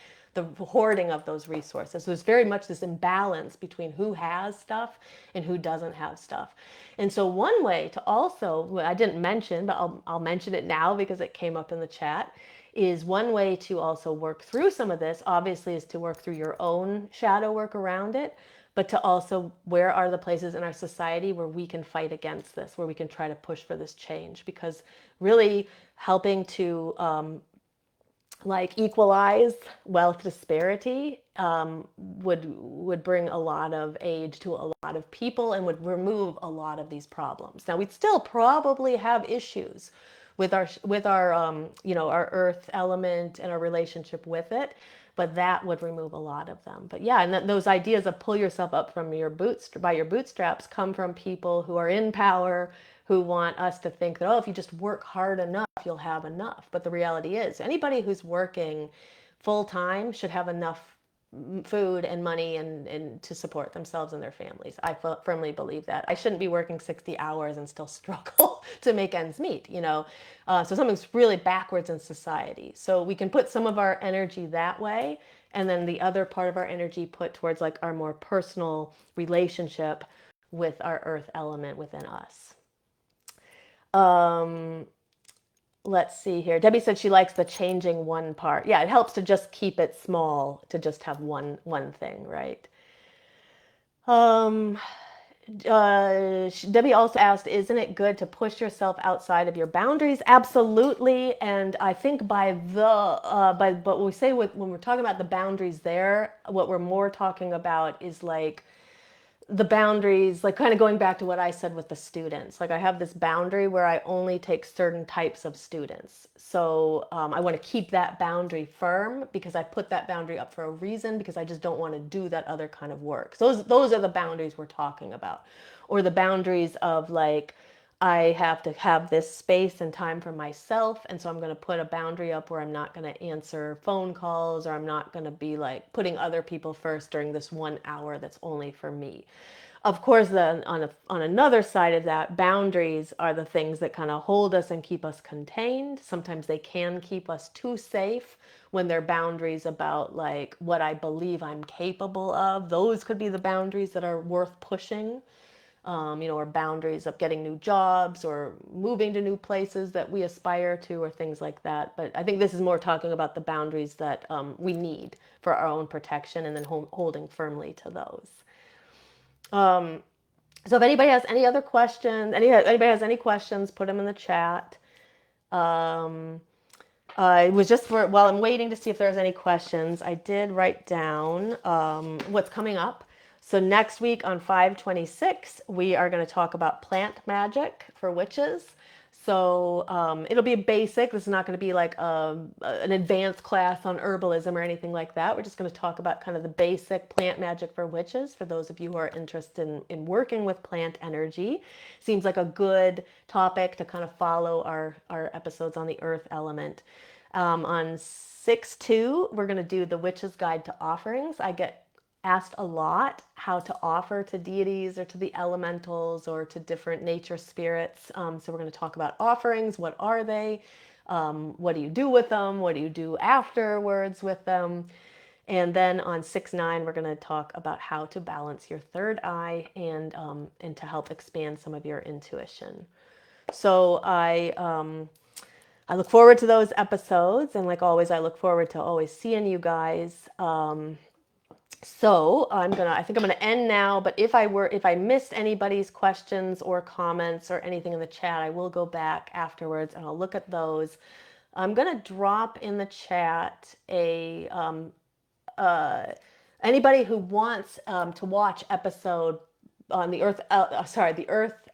hoarding of those resources. So there's very much this imbalance between who has stuff and who doesn't have stuff. And so one way to also, I didn't mention, but I'll mention it now because it came up in the chat, is one way to also work through some of this, obviously, is to work through your own shadow work around it, but to also, where are the places in our society where we can fight against this, where we can try to push for this change? Because really helping to like equalize wealth disparity would bring a lot of aid to a lot of people and would remove a lot of these problems. Now we'd still probably have issues with our our earth element and our relationship with it, but that would remove a lot of them. But yeah, and those ideas of pull yourself up from your boots by your bootstraps come from people who are in power, who want us to think that, oh, if you just work hard enough, you'll have enough. But the reality is, anybody who's working full time should have enough food and money and to support themselves and their families. I firmly believe that. I shouldn't be working 60 hours and still struggle to make ends meet, So something's really backwards in society. So we can put some of our energy that way, and then the other part of our energy put towards like our more personal relationship with our earth element within us. Let's see here. Debbie said she likes the changing one part. Yeah, it helps to just keep it small, to just have one thing, right? Debbie also asked, isn't it good to push yourself outside of your boundaries? Absolutely. And I think but we say when we're talking about the boundaries there, what we're more talking about is like the boundaries, like kind of going back to what I said with the students. Like I have this boundary where I only take certain types of students. So I want to keep that boundary firm because I put that boundary up for a reason, because I just don't want to do that other kind of work. So those are the boundaries we're talking about. Or the boundaries of like, I have to have this space and time for myself. And so I'm going to put a boundary up where I'm not going to answer phone calls, or I'm not going to be like putting other people first during this 1 hour that's only for me. Of course, then on another side of that, boundaries are the things that kind of hold us and keep us contained. Sometimes they can keep us too safe when they're boundaries about like what I believe I'm capable of. Those could be the boundaries that are worth pushing. Or boundaries of getting new jobs or moving to new places that we aspire to, or things like that. But I think this is more talking about the boundaries that we need for our own protection, and then holding firmly to those. So if anybody has any other questions, anybody has any questions, put them in the chat. It was just for, while I'm waiting to see if there's any questions, I did write down what's coming up. So next week on 5/26, we are going to talk about plant magic for witches. So it'll be basic. This is not going to be like an advanced class on herbalism or anything like that. We're just going to talk about kind of the basic plant magic for witches for those of you who are interested in working with plant energy. Seems like a good topic to kind of follow our episodes on the earth element. On 6/2, we're going to do the Witch's Guide to Offerings. I get asked a lot how to offer to deities or to the elementals or to different nature spirits. So we're going to talk about offerings. What are they? What do you do with them? What do you do afterwards with them? And then on 6/9, we're going to talk about how to balance your third eye and to help expand some of your intuition. So I look forward to those episodes, and like always, I look forward to always seeing you guys. So I think I'm gonna end now. But if I missed anybody's questions or comments or anything in the chat, I will go back afterwards and I'll look at those. I'm gonna drop in the chat anybody who wants to watch episode on the Earth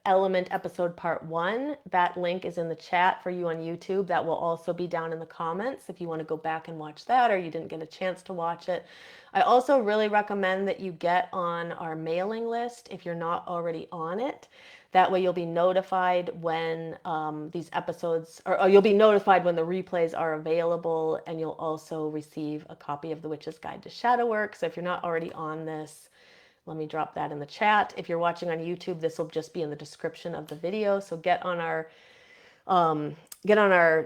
Element episode part 1. That link is in the chat for you on YouTube. That will also be down in the comments if you want to go back and watch that, or you didn't get a chance to watch it. I also really recommend that you get on our mailing list if you're not already on it. That way you'll be notified when these episodes, or you'll be notified when the replays are available, and you'll also receive a copy of The Witch's Guide to Shadow Work. So if you're not already on this, let me drop that in the chat. If you're watching on YouTube, this will just be in the description of the video. So get on our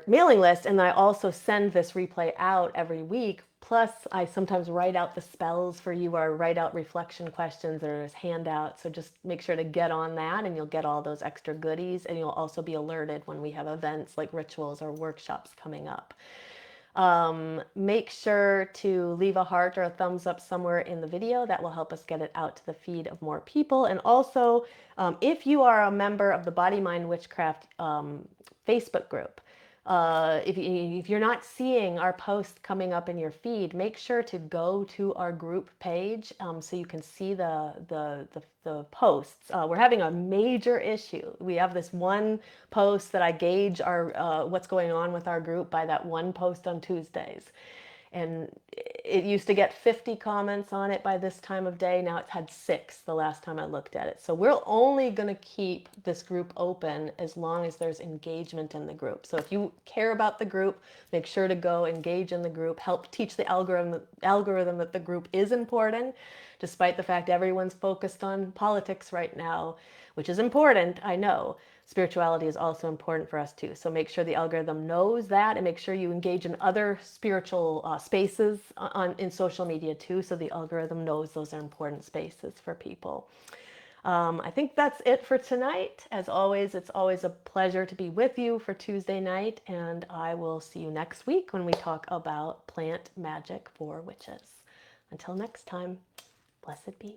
mailing list, and I also send this replay out every week. Plus, I sometimes write out the spells for you, or write out reflection questions, or as handouts. So just make sure to get on that, and you'll get all those extra goodies. And you'll also be alerted when we have events like rituals or workshops coming up. Make sure to leave a heart or a thumbs up somewhere in the video. That will help us get it out to the feed of more people. And also, if you are a member of the Body Mind Witchcraft Facebook group, if you're not seeing our posts coming up in your feed, make sure to go to our group page so you can see the posts. We're having a major issue. We have this one post that I gauge our what's going on with our group by that one post on Tuesdays. And it used to get 50 comments on it by this time of day. Now it's had 6 the last time I looked at it. So we're only going to keep this group open as long as there's engagement in the group. So if you care about the group, make sure to go engage in the group. Help teach the algorithm that the group is important, despite the fact everyone's focused on politics right now, which is important, I know. Spirituality is also important for us too. So make sure the algorithm knows that, and make sure you engage in other spiritual spaces in social media too, so the algorithm knows those are important spaces for people. I think that's it for tonight. As always, it's always a pleasure to be with you for Tuesday night, and I will see you next week when we talk about plant magic for witches. Until next time, blessed be.